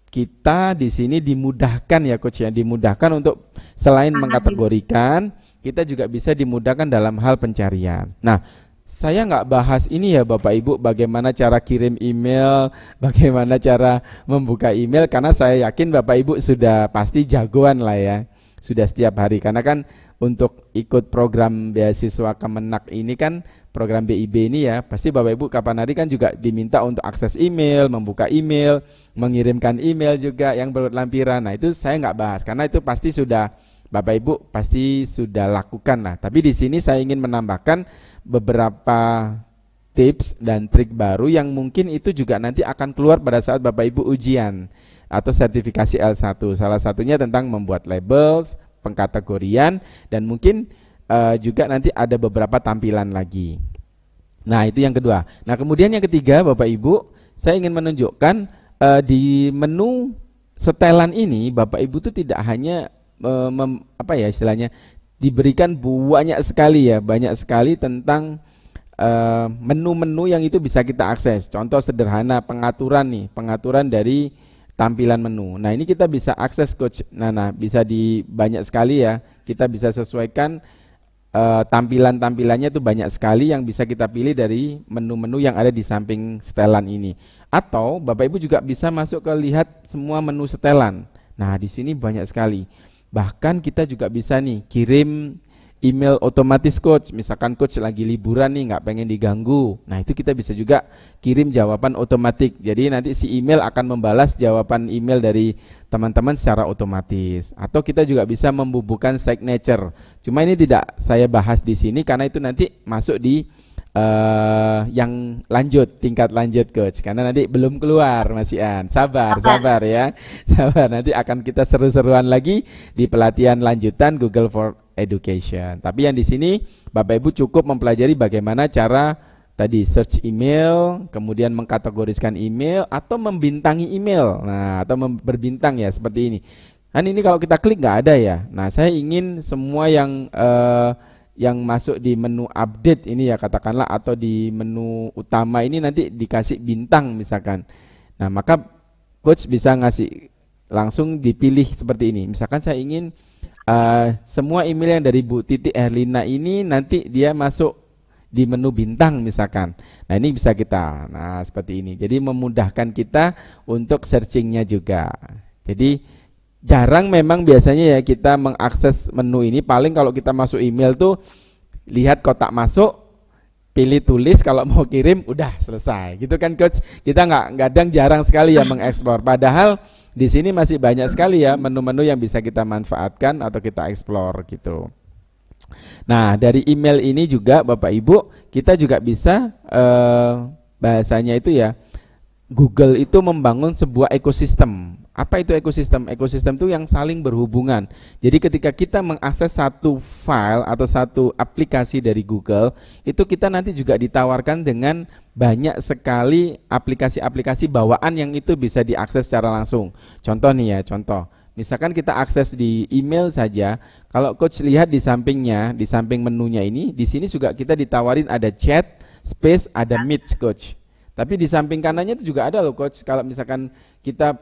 kita di sini dimudahkan ya Coach ya, dimudahkan untuk selain mengkategorikan, kita juga bisa dimudahkan dalam hal pencarian. Nah, saya nggak bahas ini ya Bapak Ibu, bagaimana cara kirim email, bagaimana cara membuka email, karena saya yakin Bapak Ibu sudah pasti jagoan lah ya, sudah setiap hari. Karena kan untuk ikut program beasiswa Kemenak ini kan, program BIB ini ya, pasti Bapak Ibu kapan hari kan juga diminta untuk akses email, membuka email, mengirimkan email juga yang berlampiran. Nah, itu saya nggak bahas karena itu pasti sudah Bapak Ibu pasti sudah lakukan lah. Tapi di sini saya ingin menambahkan beberapa tips dan trik baru yang mungkin itu juga nanti akan keluar pada saat Bapak Ibu ujian atau sertifikasi L1. Salah satunya tentang membuat labels, pengkategorian, dan mungkin juga nanti ada beberapa tampilan lagi. Nah, itu yang kedua. Nah, kemudian yang ketiga Bapak Ibu, saya ingin menunjukkan di menu setelan ini Bapak Ibu itu tidak hanya istilahnya diberikan banyak sekali ya, banyak sekali tentang menu-menu yang itu bisa kita akses. Contoh sederhana pengaturan nih, pengaturan dari tampilan menu. Nah, ini kita bisa akses Coach Nana, bisa di banyak sekali ya. Kita bisa sesuaikan tampilan-tampilannya itu banyak sekali yang bisa kita pilih dari menu-menu yang ada di samping setelan ini. Atau Bapak Ibu juga bisa masuk ke lihat semua menu setelan. Nah, di sini banyak sekali. Bahkan kita juga bisa nih kirim email otomatis Coach. Misalkan Coach lagi liburan nih, nggak pengen diganggu. Nah, itu kita bisa juga kirim jawaban otomatis. Jadi nanti si email akan membalas jawaban email dari teman-teman secara otomatis. Atau kita juga bisa membubuhkan signature. Cuma ini tidak saya bahas di sini karena itu nanti masuk di yang lanjut, tingkat lanjut Coach. Karena nanti belum keluar Mas Ian. Sabar ya. Sabar, nanti akan kita seru-seruan lagi di pelatihan lanjutan Google for Education. Tapi yang di sini Bapak Ibu cukup mempelajari bagaimana cara tadi search email, kemudian mengkategoriskan email atau membintangi email. Nah, atau berbintang ya seperti ini. Kan ini kalau kita klik nggak ada ya. Nah, saya ingin semua yang masuk di menu update ini ya katakanlah, atau di menu utama ini nanti dikasih bintang misalkan. Nah, maka Coach bisa ngasih langsung dipilih seperti ini. Misalkan saya ingin semua email yang dari Bu Titi Erlina ini nanti dia masuk di menu bintang misalkan. Nah, ini bisa kita, nah seperti ini. Jadi memudahkan kita untuk searchingnya juga. Jadi jarang memang biasanya ya kita mengakses menu ini. Paling kalau kita masuk email tuh lihat kotak masuk, pilih tulis, kalau mau kirim udah selesai gitu kan Coach. Kita kadang jarang sekali ya mengeksplor. Padahal di sini masih banyak sekali ya menu-menu yang bisa kita manfaatkan atau kita explore gitu. Nah, dari email ini juga Bapak Ibu kita juga bisa bahasanya itu ya, Google itu membangun sebuah ekosistem. Apa itu ekosistem? Ekosistem itu yang saling berhubungan. Jadi ketika kita mengakses satu file atau satu aplikasi dari Google, itu kita nanti juga ditawarkan dengan banyak sekali aplikasi-aplikasi bawaan yang itu bisa diakses secara langsung. Contoh nih ya, contoh. Misalkan kita akses di email saja, kalau Coach lihat di sampingnya, di samping menunya ini, di sini juga kita ditawarin ada chat, space, ada meet Coach. Tapi di samping kanannya itu juga ada loh Coach. Kalau misalkan kita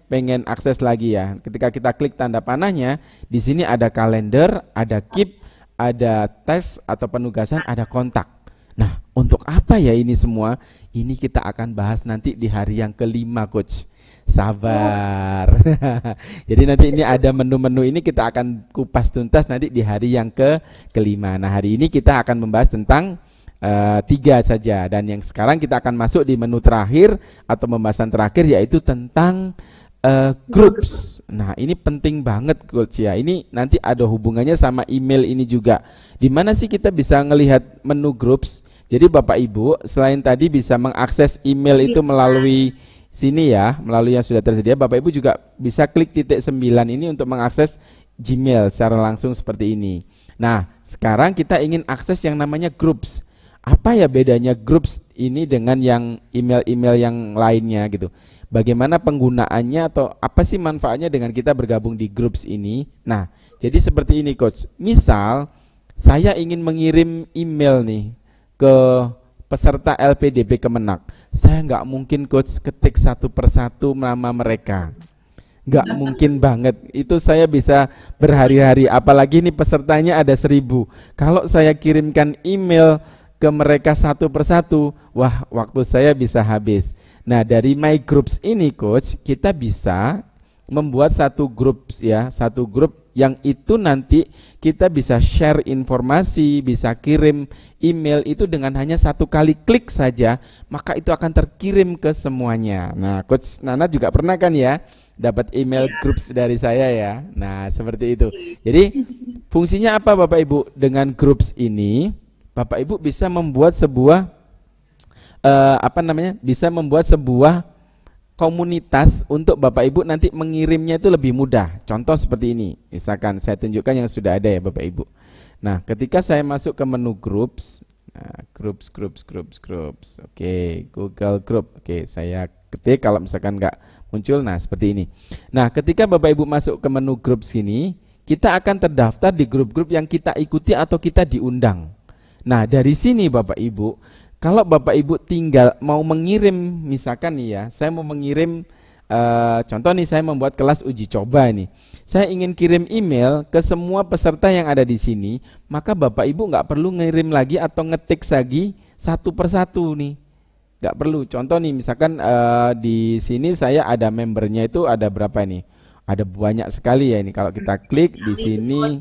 pengen akses lagi ya, ketika kita klik tanda panahnya, di sini ada kalender, ada keep, ada tes atau penugasan, ada kontak. Nah, untuk apa ya ini semua? Ini kita akan bahas nanti di hari yang kelima Coach. Sabar. Jadi nanti ini ada menu-menu ini kita akan kupas tuntas nanti di hari yang kelima. Nah, hari ini kita akan membahas tentang 3 saja. Dan yang sekarang kita akan masuk di menu terakhir atau pembahasan terakhir, yaitu tentang groups. Nah, ini penting banget Coach ya. Ini nanti ada hubungannya sama email ini juga. Di mana sih kita bisa ngelihat menu groups? Jadi Bapak Ibu, selain tadi bisa mengakses email itu melalui sini ya, melalui yang sudah tersedia, Bapak Ibu juga bisa klik titik 9 ini untuk mengakses Gmail secara langsung seperti ini. Nah, sekarang kita ingin akses yang namanya groups. Apa ya bedanya groups ini dengan yang email-email yang lainnya gitu? Bagaimana penggunaannya atau apa sih manfaatnya dengan kita bergabung di groups ini? Nah, jadi seperti ini Coach. Misal saya ingin mengirim email nih ke peserta LPDP Kemenak. Saya nggak mungkin Coach ketik satu persatu nama mereka. Nggak mungkin banget. Itu saya bisa berhari-hari. Apalagi nih pesertanya ada 1000. Kalau saya kirimkan email ke mereka satu persatu, wah waktu saya bisa habis. Nah, dari My Groups ini Coach, kita bisa membuat satu grup ya, satu grup yang itu nanti kita bisa share informasi, bisa kirim email itu dengan hanya satu kali klik saja, maka itu akan terkirim ke semuanya. Nah, Coach Nana juga pernah kan ya dapat email groups dari saya ya. Nah, seperti itu. Jadi fungsinya apa Bapak Ibu? Dengan groups ini Bapak Ibu bisa membuat sebuah bisa membuat sebuah komunitas untuk Bapak Ibu nanti mengirimnya itu lebih mudah. Contoh seperti ini. Misalkan saya tunjukkan yang sudah ada ya Bapak Ibu. Nah, ketika saya masuk ke menu groups, nah, groups. Oke, Google Group. Oke, saya ketik kalau misalkan nggak muncul. Nah, seperti ini. Nah, ketika Bapak Ibu masuk ke menu groups ini, kita akan terdaftar di grup-grup yang kita ikuti atau kita diundang. Nah, dari sini Bapak Ibu, kalau Bapak Ibu tinggal mau mengirim, misalkan nih ya, saya mau mengirim, contoh nih saya membuat kelas uji coba nih. Saya ingin kirim email ke semua peserta yang ada di sini, maka Bapak Ibu nggak perlu ngirim lagi atau ngetik lagi satu persatu nih. Nggak perlu. Contoh nih, misalkan di sini saya ada membernya itu ada berapa nih? Ada banyak sekali ya ini. Kalau kita klik di sini,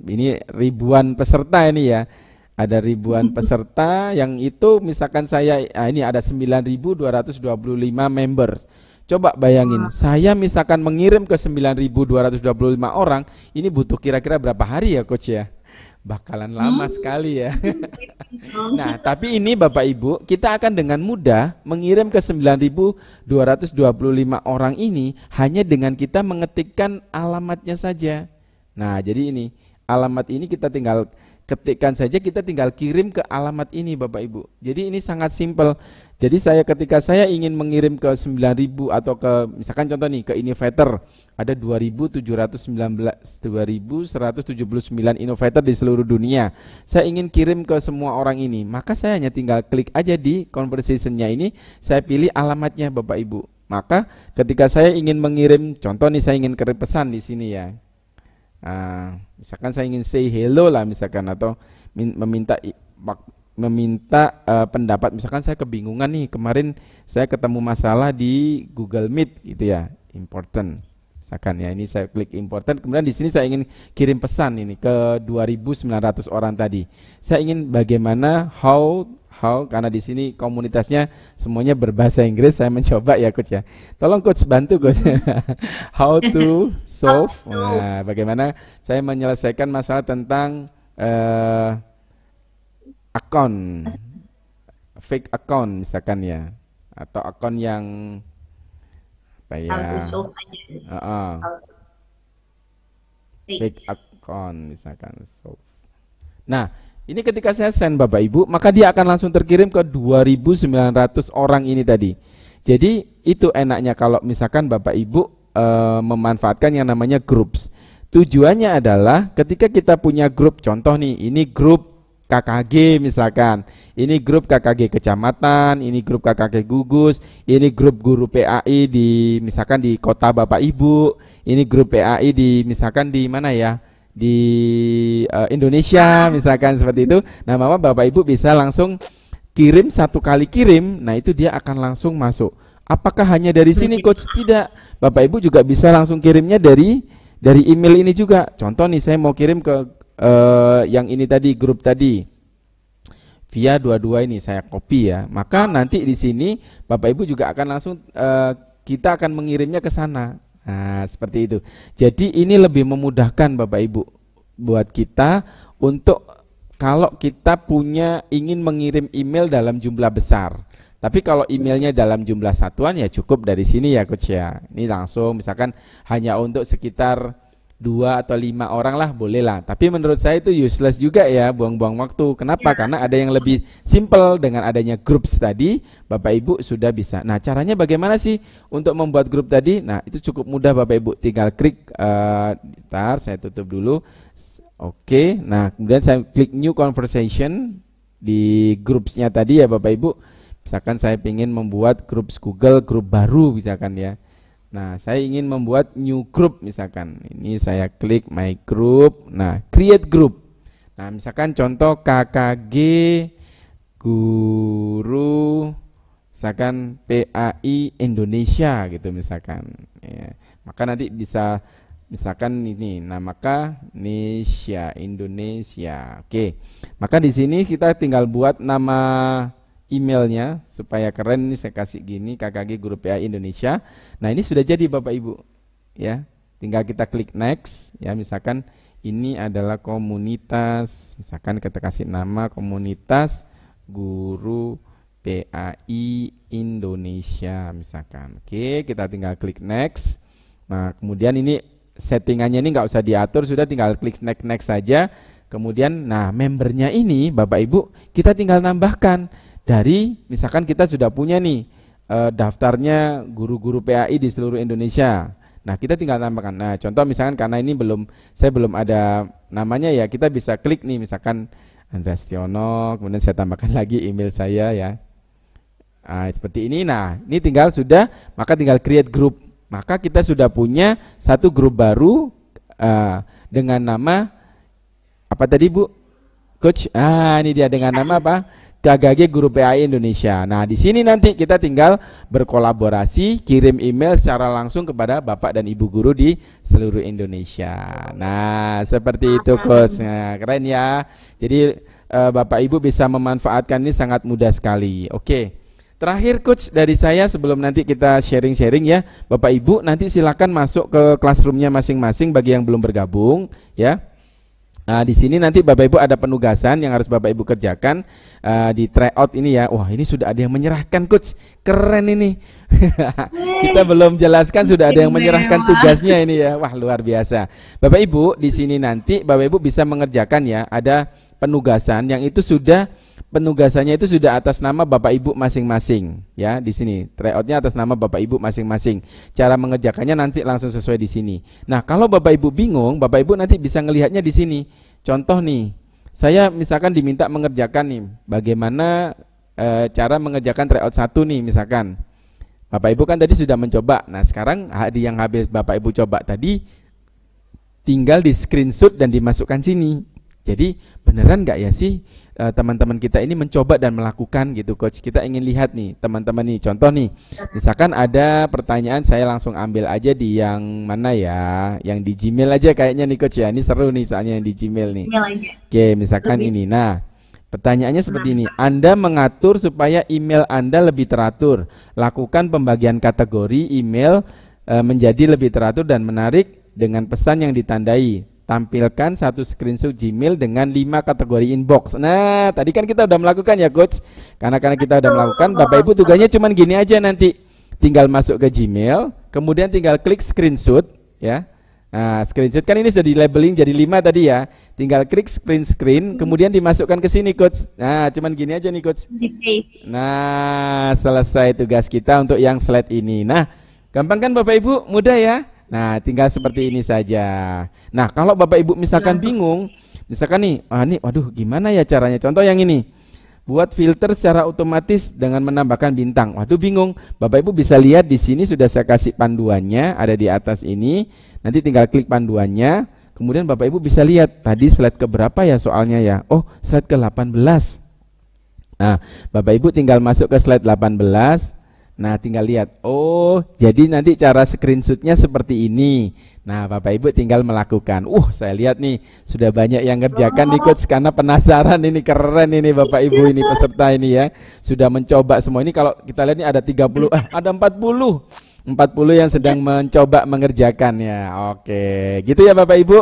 ini ribuan peserta ini ya. Ada ribuan peserta yang itu misalkan saya ini ada 9.225 member. Coba bayangin, saya misalkan mengirim ke 9.225 orang, ini butuh kira-kira berapa hari ya Coach ya? Bakalan lama sekali ya. Nah, tapi ini Bapak Ibu, kita akan dengan mudah mengirim ke 9.225 orang ini hanya dengan kita mengetikkan alamatnya saja. Nah, jadi ini alamat ini kita tinggal ketikkan saja, kita tinggal kirim ke alamat ini Bapak Ibu. Jadi ini sangat simpel. Jadi ketika saya ingin mengirim ke 9.000 atau ke misalkan contoh nih ke innovator, ada 2.179 innovator di seluruh dunia. Saya ingin kirim ke semua orang ini, maka saya hanya tinggal klik aja di conversation-nya ini, saya pilih alamatnya Bapak Ibu. Maka ketika saya ingin mengirim, contoh nih saya ingin kirim pesan di sini ya. Misalkan saya ingin say hello lah misalkan, atau meminta pendapat, misalkan saya kebingungan nih, kemarin saya ketemu masalah di Google Meet gitu ya, important misalkan ya, ini saya klik important, kemudian di sini saya ingin kirim pesan ini ke 2.900 orang tadi. Saya ingin bagaimana how karena di sini komunitasnya semuanya berbahasa Inggris, saya mencoba ya Coach ya. Tolong Coach bantu Coach. How to solve. Nah, bagaimana saya menyelesaikan masalah tentang akun fake account misalkan ya, atau akun yang apa ya? Fake account misalkan solve. Nah, ini ketika saya send Bapak Ibu, maka dia akan langsung terkirim ke 2.900 orang ini tadi. Jadi itu enaknya kalau misalkan Bapak Ibu memanfaatkan yang namanya groups. Tujuannya adalah ketika kita punya grup, contoh nih, ini grup KKG misalkan, ini grup KKG kecamatan, ini grup KKG gugus, ini grup guru PAI di misalkan di kota Bapak Ibu, ini grup PAI di misalkan di mana ya? Di Indonesia misalkan seperti itu. Nah, Mama Bapak Ibu bisa langsung kirim, satu kali kirim, nah itu dia akan langsung masuk. Apakah hanya dari sini Coach? Tidak, Bapak Ibu juga bisa langsung kirimnya dari email ini juga. Contoh nih, saya mau kirim ke yang ini tadi, grup tadi, via dua-dua ini saya copy ya. Maka nanti di sini Bapak Ibu juga akan langsung kita akan mengirimnya ke sana. Nah, seperti itu. Jadi ini lebih memudahkan Bapak Ibu buat kita untuk kalau kita ingin mengirim email dalam jumlah besar. Tapi kalau emailnya dalam jumlah satuan ya cukup dari sini ya Coach ya. Ini langsung misalkan hanya untuk sekitar 2 atau 5 orang lah boleh lah. Tapi menurut saya itu useless juga ya, buang-buang waktu. Kenapa? Ya. Karena ada yang lebih simple dengan adanya groups tadi, Bapak Ibu sudah bisa. Nah, caranya bagaimana sih untuk membuat grup tadi? Nah, itu cukup mudah Bapak Ibu. Tinggal klik, ntar saya tutup dulu. Oke, nah kemudian saya klik new conversation di grupsnya tadi ya Bapak Ibu. Misalkan saya ingin membuat grup Google, grup baru misalkan ya. Nah, saya ingin membuat new group misalkan. Ini saya klik my group. Nah, create group. Nah, misalkan contoh KKG Guru misalkan PAI Indonesia gitu misalkan. Ya. Maka nanti bisa misalkan ini maka Indonesia. Oke. Maka di sini kita tinggal buat nama emailnya supaya keren. Ini saya kasih gini, KKG Guru PAI Indonesia. Nah, ini sudah jadi Bapak Ibu ya, tinggal kita klik next ya. Misalkan ini adalah komunitas, misalkan kita kasih nama komunitas Guru PAI Indonesia misalkan. Oke, kita tinggal klik next. Nah, kemudian ini settingannya ini nggak usah diatur, sudah tinggal klik next saja. Kemudian nah, membernya ini Bapak Ibu kita tinggal nambahkan dari misalkan kita sudah punya nih daftarnya guru-guru PAI di seluruh Indonesia. Nah, kita tinggal tambahkan. Nah, contoh misalkan karena ini saya belum ada namanya ya, kita bisa klik nih misalkan Andreas Tiono, kemudian saya tambahkan lagi email saya ya. Nah, seperti ini. Nah, ini tinggal sudah, maka tinggal create group. Maka kita sudah punya satu grup baru dengan nama apa tadi Bu? Coach. Ini dia dengan nama apa? KKG Guru PAI Indonesia. Nah, di sini nanti kita tinggal berkolaborasi, kirim email secara langsung kepada Bapak dan Ibu guru di seluruh Indonesia. Nah, seperti itu Coach. Nah, keren ya. Jadi Bapak Ibu bisa memanfaatkan ini sangat mudah sekali. Oke. Terakhir Coach dari saya sebelum nanti kita sharing-sharing ya. Bapak Ibu nanti silakan masuk ke classroomnya masing-masing bagi yang belum bergabung ya. Nah, di sini nanti Bapak Ibu ada penugasan yang harus Bapak Ibu kerjakan di tryout ini ya. Wah, ini sudah ada yang menyerahkan Coach. Keren ini. Kita belum jelaskan sudah ada yang menyerahkan tugasnya ini ya. Wah, luar biasa. Bapak Ibu di sini nanti Bapak Ibu bisa mengerjakan ya. Ada penugasan yang itu penugasannya itu sudah atas nama Bapak Ibu masing-masing ya. Di sini tryoutnya atas nama Bapak Ibu masing-masing. Cara mengerjakannya nanti langsung sesuai di sini. Nah, kalau Bapak Ibu bingung, Bapak Ibu nanti bisa ngelihatnya di sini. Contoh nih, saya misalkan diminta mengerjakan nih, bagaimana cara mengerjakan tryout 1 nih misalkan. Bapak Ibu kan tadi sudah mencoba. Nah, sekarang yang habis Bapak Ibu coba tadi tinggal di screenshot dan dimasukkan sini. Jadi beneran nggak ya sih teman-teman kita ini mencoba dan melakukan gitu Coach. Kita ingin lihat nih teman-teman nih, contoh nih misalkan ada pertanyaan, saya langsung ambil aja di yang mana ya, yang di Gmail aja kayaknya nih Coach ya. Ini seru nih soalnya yang di Gmail nih. Oke, misalkan ini. Nah, pertanyaannya seperti ini. Anda mengatur supaya email Anda lebih teratur. Lakukan pembagian kategori email menjadi lebih teratur dan menarik dengan pesan yang ditandai. Tampilkan satu screenshot Gmail dengan 5 kategori inbox. Nah, tadi kan kita udah melakukan ya Coach. Karena kita udah melakukan, Bapak Ibu tugasnya cuman gini aja nanti. Tinggal masuk ke Gmail, kemudian tinggal klik screenshot ya. Nah, screenshot kan ini sudah di labeling jadi 5 tadi ya. Tinggal klik screen, kemudian dimasukkan ke sini Coach. Nah, cuman gini aja nih Coach. Nah, selesai tugas kita untuk yang slide ini. Nah, gampang kan Bapak Ibu? Mudah ya? Nah, tinggal seperti ini saja. Nah, kalau Bapak Ibu misalkan bingung, misalkan nih, waduh gimana ya caranya? Contoh yang ini, buat filter secara otomatis dengan menambahkan bintang. Waduh bingung. Bapak Ibu bisa lihat di sini sudah saya kasih panduannya, ada di atas ini. Nanti tinggal klik panduannya. Kemudian Bapak Ibu bisa lihat tadi slide keberapa ya soalnya ya. Oh, slide ke-18. Nah, Bapak Ibu tinggal masuk ke slide 18. Nah, tinggal lihat. Oh, jadi nanti cara screenshotnya seperti ini. Nah, Bapak Ibu tinggal melakukan. Saya lihat nih sudah banyak yang ngerjakan nih Coach, karena penasaran ini, keren ini Bapak Ibu ini peserta ini ya. Sudah mencoba semua ini. Kalau kita lihat ini ada 30, ada 40 yang sedang mencoba mengerjakannya. Oke, gitu ya Bapak Ibu.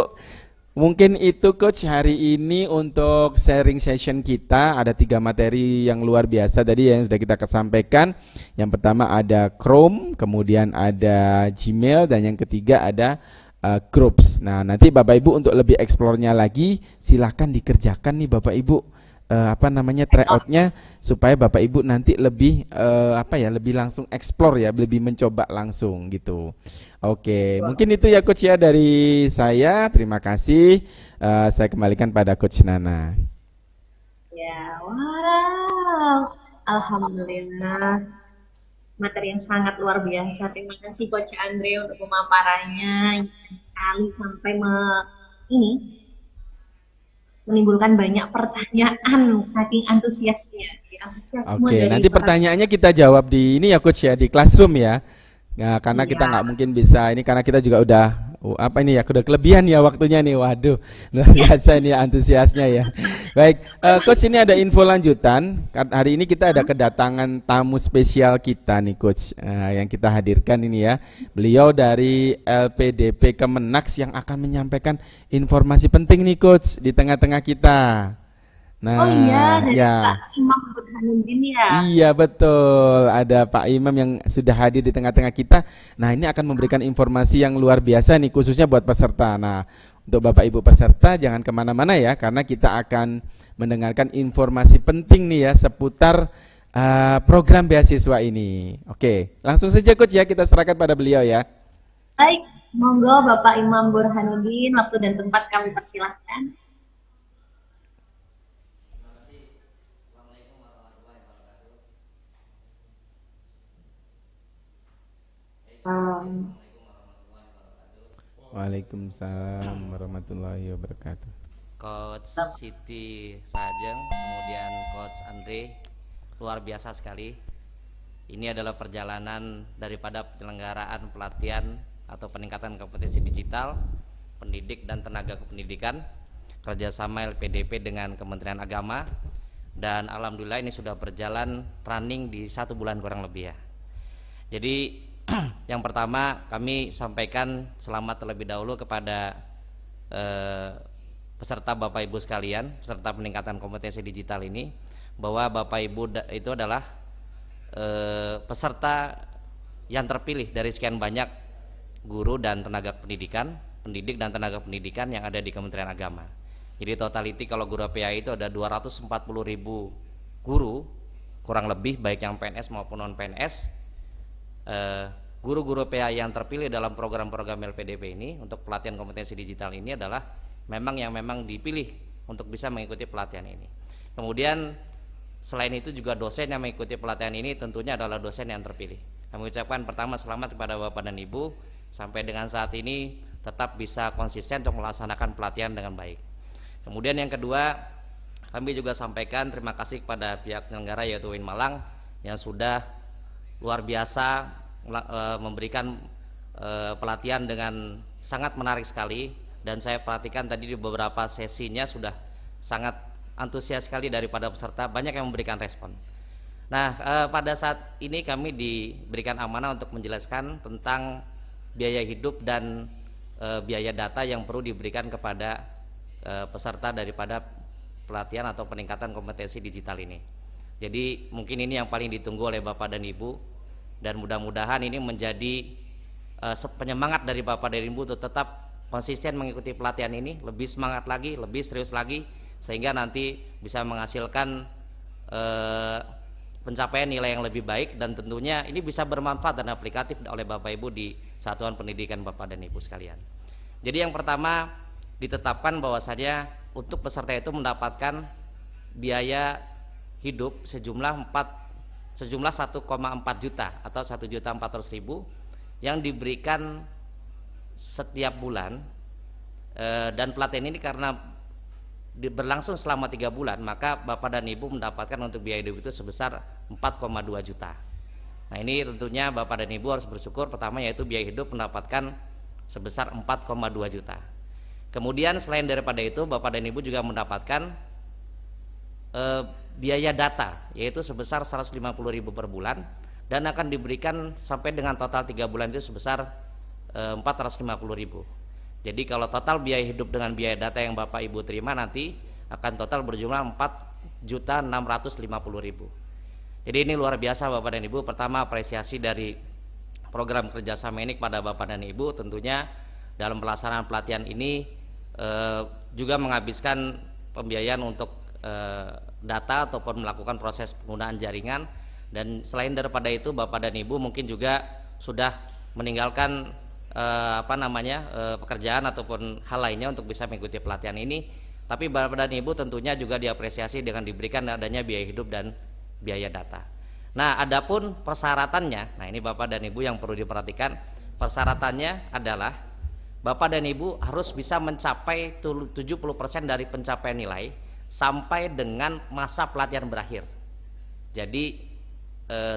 Mungkin itu Coach hari ini untuk sharing session kita. Ada 3 materi yang luar biasa tadi yang sudah kita sampaikan. Yang pertama ada Chrome, kemudian ada Gmail, dan yang ketiga ada Groups. Nah, nanti Bapak Ibu untuk lebih eksplornya lagi silahkan dikerjakan nih Bapak Ibu, tryoutnya, supaya Bapak Ibu nanti lebih lebih langsung explore ya, lebih mencoba langsung gitu. Oke, mungkin itu ya Coach ya dari saya. Terima kasih. Saya kembalikan pada Coach Nana. Ya, wow, alhamdulillah, materi yang sangat luar biasa. Terima kasih Coach Andre untuk pemaparannya kali sampai menimbulkan banyak pertanyaan saking antusiasnya. Oke, nanti pertanyaannya kita jawab di ini ya Coach ya, di classroom ya. Nah, karena kita nggak mungkin bisa ini, karena kita juga udah udah kelebihan ya waktunya nih. Waduh, luar biasa ini antusiasnya ya. Baik, Coach, ini ada info lanjutan. Hari ini kita ada kedatangan tamu spesial kita nih Coach, yang kita hadirkan ini ya. Beliau dari LPDP Kemenax yang akan menyampaikan informasi penting nih Coach di tengah-tengah kita. Nah, dari Pak Imam Burhanuddin ya. Iya betul, ada Pak Imam yang sudah hadir di tengah-tengah kita. Nah, ini akan memberikan informasi yang luar biasa nih, khususnya buat peserta. Nah, untuk Bapak Ibu peserta jangan kemana-mana ya, karena kita akan mendengarkan informasi penting nih ya seputar program beasiswa ini. Oke, langsung saja Coach ya, kita serahkan pada beliau ya. Baik, monggo Bapak Imam Burhanuddin, waktu dan tempat kami persilahkan. Waalaikumsalam warahmatullahi wabarakatuh. Coach Siti Rajeng, kemudian Coach Andre, luar biasa sekali. Ini adalah perjalanan daripada penyelenggaraan pelatihan atau peningkatan kompetensi digital, pendidik dan tenaga kependidikan, kerjasama LPDP dengan Kementerian Agama, dan alhamdulillah ini sudah berjalan running di 1 bulan kurang lebih ya. Jadi yang pertama kami sampaikan selamat terlebih dahulu kepada peserta Bapak Ibu sekalian, peserta peningkatan kompetensi digital ini, bahwa Bapak Ibu itu adalah peserta yang terpilih dari sekian banyak guru dan tenaga pendidikan, pendidik dan tenaga pendidikan yang ada di Kementerian Agama. Jadi totality kalau guru PAI itu ada 240.000 guru kurang lebih, baik yang PNS maupun non PNS. Guru-guru PA yang terpilih dalam program-program LPDP ini untuk pelatihan kompetensi digital ini adalah memang dipilih untuk bisa mengikuti pelatihan ini. Kemudian selain itu juga dosen yang mengikuti pelatihan ini tentunya adalah dosen yang terpilih. Kami ucapkan pertama selamat kepada Bapak dan Ibu sampai dengan saat ini tetap bisa konsisten untuk melaksanakan pelatihan dengan baik. Kemudian yang kedua, kami juga sampaikan terima kasih kepada pihak penyelenggara yaitu UIN Malang yang sudah luar biasa memberikan pelatihan dengan sangat menarik sekali, dan saya perhatikan tadi di beberapa sesinya sudah sangat antusias sekali daripada peserta, banyak yang memberikan respon. Nah, pada saat ini kami diberikan amanah untuk menjelaskan tentang biaya hidup dan biaya data yang perlu diberikan kepada peserta daripada pelatihan atau peningkatan kompetensi digital ini. Jadi mungkin ini yang paling ditunggu oleh Bapak dan Ibu, dan mudah-mudahan ini menjadi penyemangat dari Bapak dan Ibu untuk tetap konsisten mengikuti pelatihan ini, lebih semangat lagi, lebih serius lagi, sehingga nanti bisa menghasilkan pencapaian nilai yang lebih baik, dan tentunya ini bisa bermanfaat dan aplikatif oleh Bapak Ibu di satuan pendidikan Bapak dan Ibu sekalian. Jadi yang pertama ditetapkan bahwasanya untuk peserta itu mendapatkan biaya hidup sejumlah 1,4 juta atau 1.400.000 yang diberikan setiap bulan, dan pelatihan ini karena berlangsung selama 3 bulan, maka Bapak dan Ibu mendapatkan untuk biaya hidup itu sebesar 4,2 juta. Nah ini tentunya Bapak dan Ibu harus bersyukur, pertama yaitu biaya hidup mendapatkan sebesar 4,2 juta. Kemudian selain daripada itu Bapak dan Ibu juga mendapatkan biaya data yaitu sebesar 150.000 per bulan, dan akan diberikan sampai dengan total 3 bulan itu sebesar 450.000. Jadi kalau total biaya hidup dengan biaya data yang Bapak Ibu terima nanti akan total berjumlah 4.650.000. Jadi ini luar biasa Bapak dan Ibu. Pertama apresiasi dari program kerjasama ini kepada Bapak dan Ibu, tentunya dalam pelaksanaan pelatihan ini juga menghabiskan pembiayaan untuk data ataupun melakukan proses penggunaan jaringan. Dan selain daripada itu Bapak dan Ibu mungkin juga sudah meninggalkan pekerjaan ataupun hal lainnya untuk bisa mengikuti pelatihan ini. Tapi Bapak dan Ibu tentunya juga diapresiasi dengan diberikan adanya biaya hidup dan biaya data. Nah, adapun persyaratannya, nah ini Bapak dan Ibu yang perlu diperhatikan. Persyaratannya adalah Bapak dan Ibu harus bisa mencapai 70% dari pencapaian nilai sampai dengan masa pelatihan berakhir. Jadi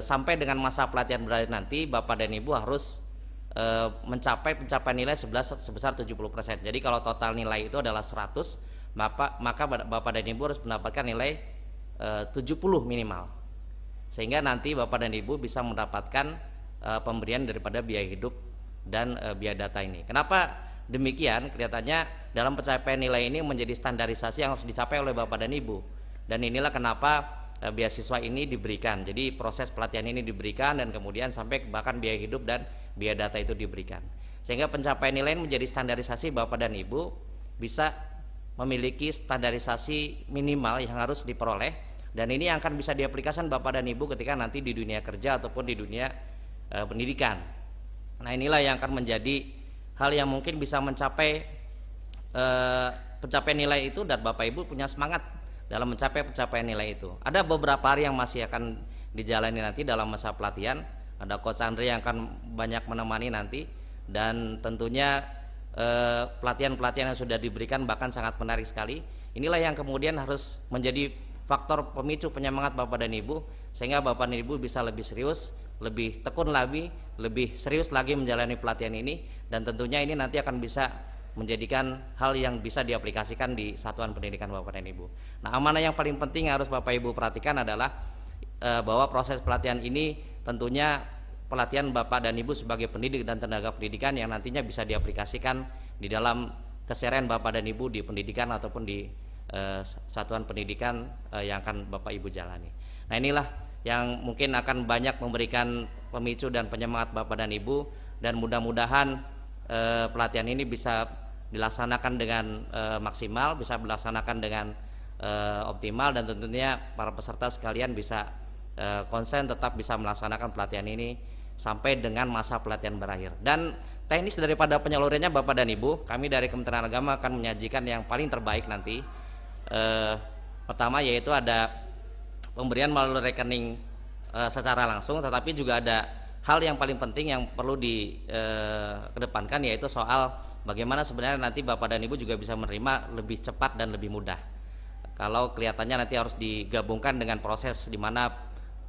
sampai dengan masa pelatihan berakhir nanti Bapak dan Ibu harus mencapai pencapaian nilai sebesar 70%. Jadi kalau total nilai itu adalah 100, maka Bapak dan Ibu harus mendapatkan nilai 70 minimal, sehingga nanti Bapak dan Ibu bisa mendapatkan pemberian daripada biaya hidup dan biaya data ini. Kenapa demikian? Kelihatannya dalam pencapaian nilai ini menjadi standarisasi yang harus dicapai oleh Bapak dan Ibu, dan inilah kenapa beasiswa ini diberikan. Jadi proses pelatihan ini diberikan dan kemudian sampai bahkan biaya hidup dan biaya data itu diberikan, sehingga pencapaian nilai menjadi standarisasi. Bapak dan Ibu bisa memiliki standarisasi minimal yang harus diperoleh, dan ini yang akan bisa diaplikasikan Bapak dan Ibu ketika nanti di dunia kerja ataupun di dunia pendidikan. Nah inilah yang akan menjadi hal yang mungkin bisa mencapai pencapaian nilai itu, dan Bapak Ibu punya semangat dalam mencapai pencapaian nilai itu. Ada beberapa hari yang masih akan dijalani nanti dalam masa pelatihan. Ada Coach Andre yang akan banyak menemani nanti, dan tentunya pelatihan-pelatihan yang sudah diberikan bahkan sangat menarik sekali. Inilah yang kemudian harus menjadi faktor pemicu penyemangat Bapak dan Ibu, sehingga Bapak dan Ibu bisa lebih serius, lebih tekun lagi, lebih serius lagi menjalani pelatihan ini, dan tentunya ini nanti akan bisa menjadikan hal yang bisa diaplikasikan di satuan pendidikan Bapak dan Ibu. Nah, amanah yang paling penting yang harus Bapak Ibu perhatikan adalah bahwa proses pelatihan ini tentunya pelatihan Bapak dan Ibu sebagai pendidik dan tenaga pendidikan yang nantinya bisa diaplikasikan di dalam keseharian Bapak dan Ibu di pendidikan ataupun di satuan pendidikan yang akan Bapak Ibu jalani. Nah inilah yang mungkin akan banyak memberikan pemicu dan penyemangat Bapak dan Ibu, dan mudah-mudahan pelatihan ini bisa dilaksanakan dengan maksimal, bisa dilaksanakan dengan optimal, dan tentunya para peserta sekalian bisa konsen tetap bisa melaksanakan pelatihan ini sampai dengan masa pelatihan berakhir. Dan teknis daripada penyalurannya Bapak dan Ibu, kami dari Kementerian Agama akan menyajikan yang paling terbaik nanti. Pertama yaitu ada pemberian melalui rekening secara langsung, tetapi juga ada hal yang paling penting yang perlu dikedepankan, yaitu soal bagaimana sebenarnya nanti Bapak dan Ibu juga bisa menerima lebih cepat dan lebih mudah. Kalau kelihatannya nanti harus digabungkan dengan proses di mana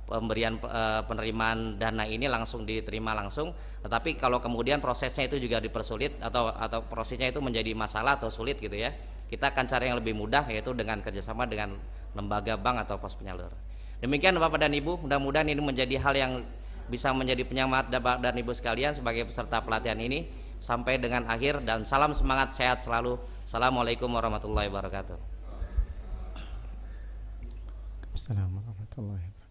pemberian penerimaan dana ini langsung diterima langsung, tetapi kalau kemudian prosesnya itu juga dipersulit atau prosesnya itu menjadi masalah atau sulit gitu ya, kita akan cari yang lebih mudah, yaitu dengan kerjasama dengan lembaga bank atau pos penyalur. Demikian Bapak dan Ibu, mudah-mudahan ini menjadi hal yang bisa menjadi penyemangat Bapak dan Ibu sekalian sebagai peserta pelatihan ini sampai dengan akhir, dan salam semangat, sehat selalu. Assalamualaikum warahmatullahi wabarakatuh. Assalamualaikum warahmatullahi wabarakatuh.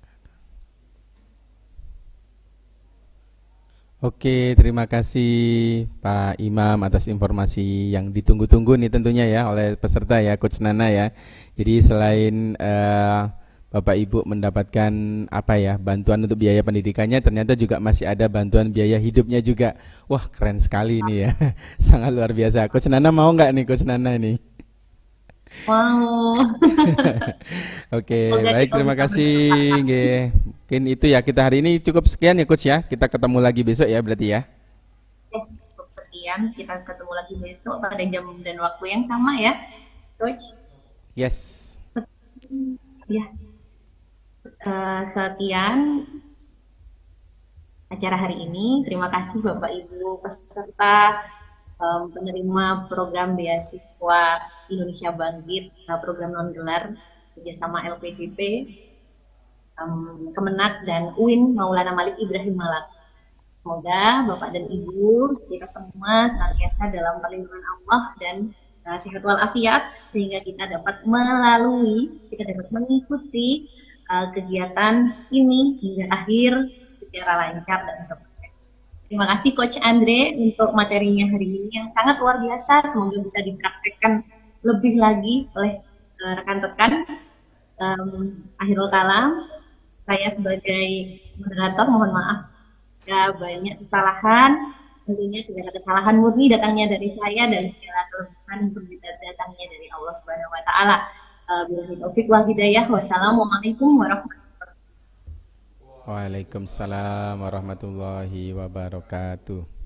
Oke, terima kasih Pak Imam atas informasi yang ditunggu-tunggu nih tentunya ya oleh peserta ya, Coach Nana ya. Jadi selain Bapak Ibu mendapatkan bantuan untuk biaya pendidikannya, ternyata juga masih ada bantuan biaya hidupnya juga. Wah, keren sekali ini ya. Sangat luar biasa. Coach Nana mau nggak nih Coach Nana ini? Wow. Oke, baik, terima kasih. Mungkin itu ya, kita hari ini cukup sekian ya Coach ya. Kita ketemu lagi besok ya berarti ya. Cukup sekian, kita ketemu lagi besok pada jam dan waktu yang sama ya, Coach. Yes. Ya. Sekian acara hari ini. Terima kasih Bapak Ibu peserta penerima program beasiswa Indonesia Bangkit, program non gelar kerjasama LPDP, Kemenak dan UIN Maulana Malik Ibrahim Malang. Semoga Bapak dan Ibu kita semua senantiasa dalam perlindungan Allah dan sehat walafiat sehingga kita dapat mengikuti kegiatan ini hingga akhir secara lancar dan sukses. Terima kasih Coach Andre untuk materinya hari ini yang sangat luar biasa. Semoga bisa dipraktekkan lebih lagi oleh rekan-rekan. Akhirul kalam, saya sebagai moderator mohon maaf jika banyak kesalahan. Tentunya segala kesalahan murni datangnya dari saya dan segala kelemahan datangnya dari Allah Subhanahu wa taala. Billahi taufik wal hidayah. Wassalamualaikum warahmatullahi wabarakatuh. Waalaikumsalam warahmatullahi wabarakatuh.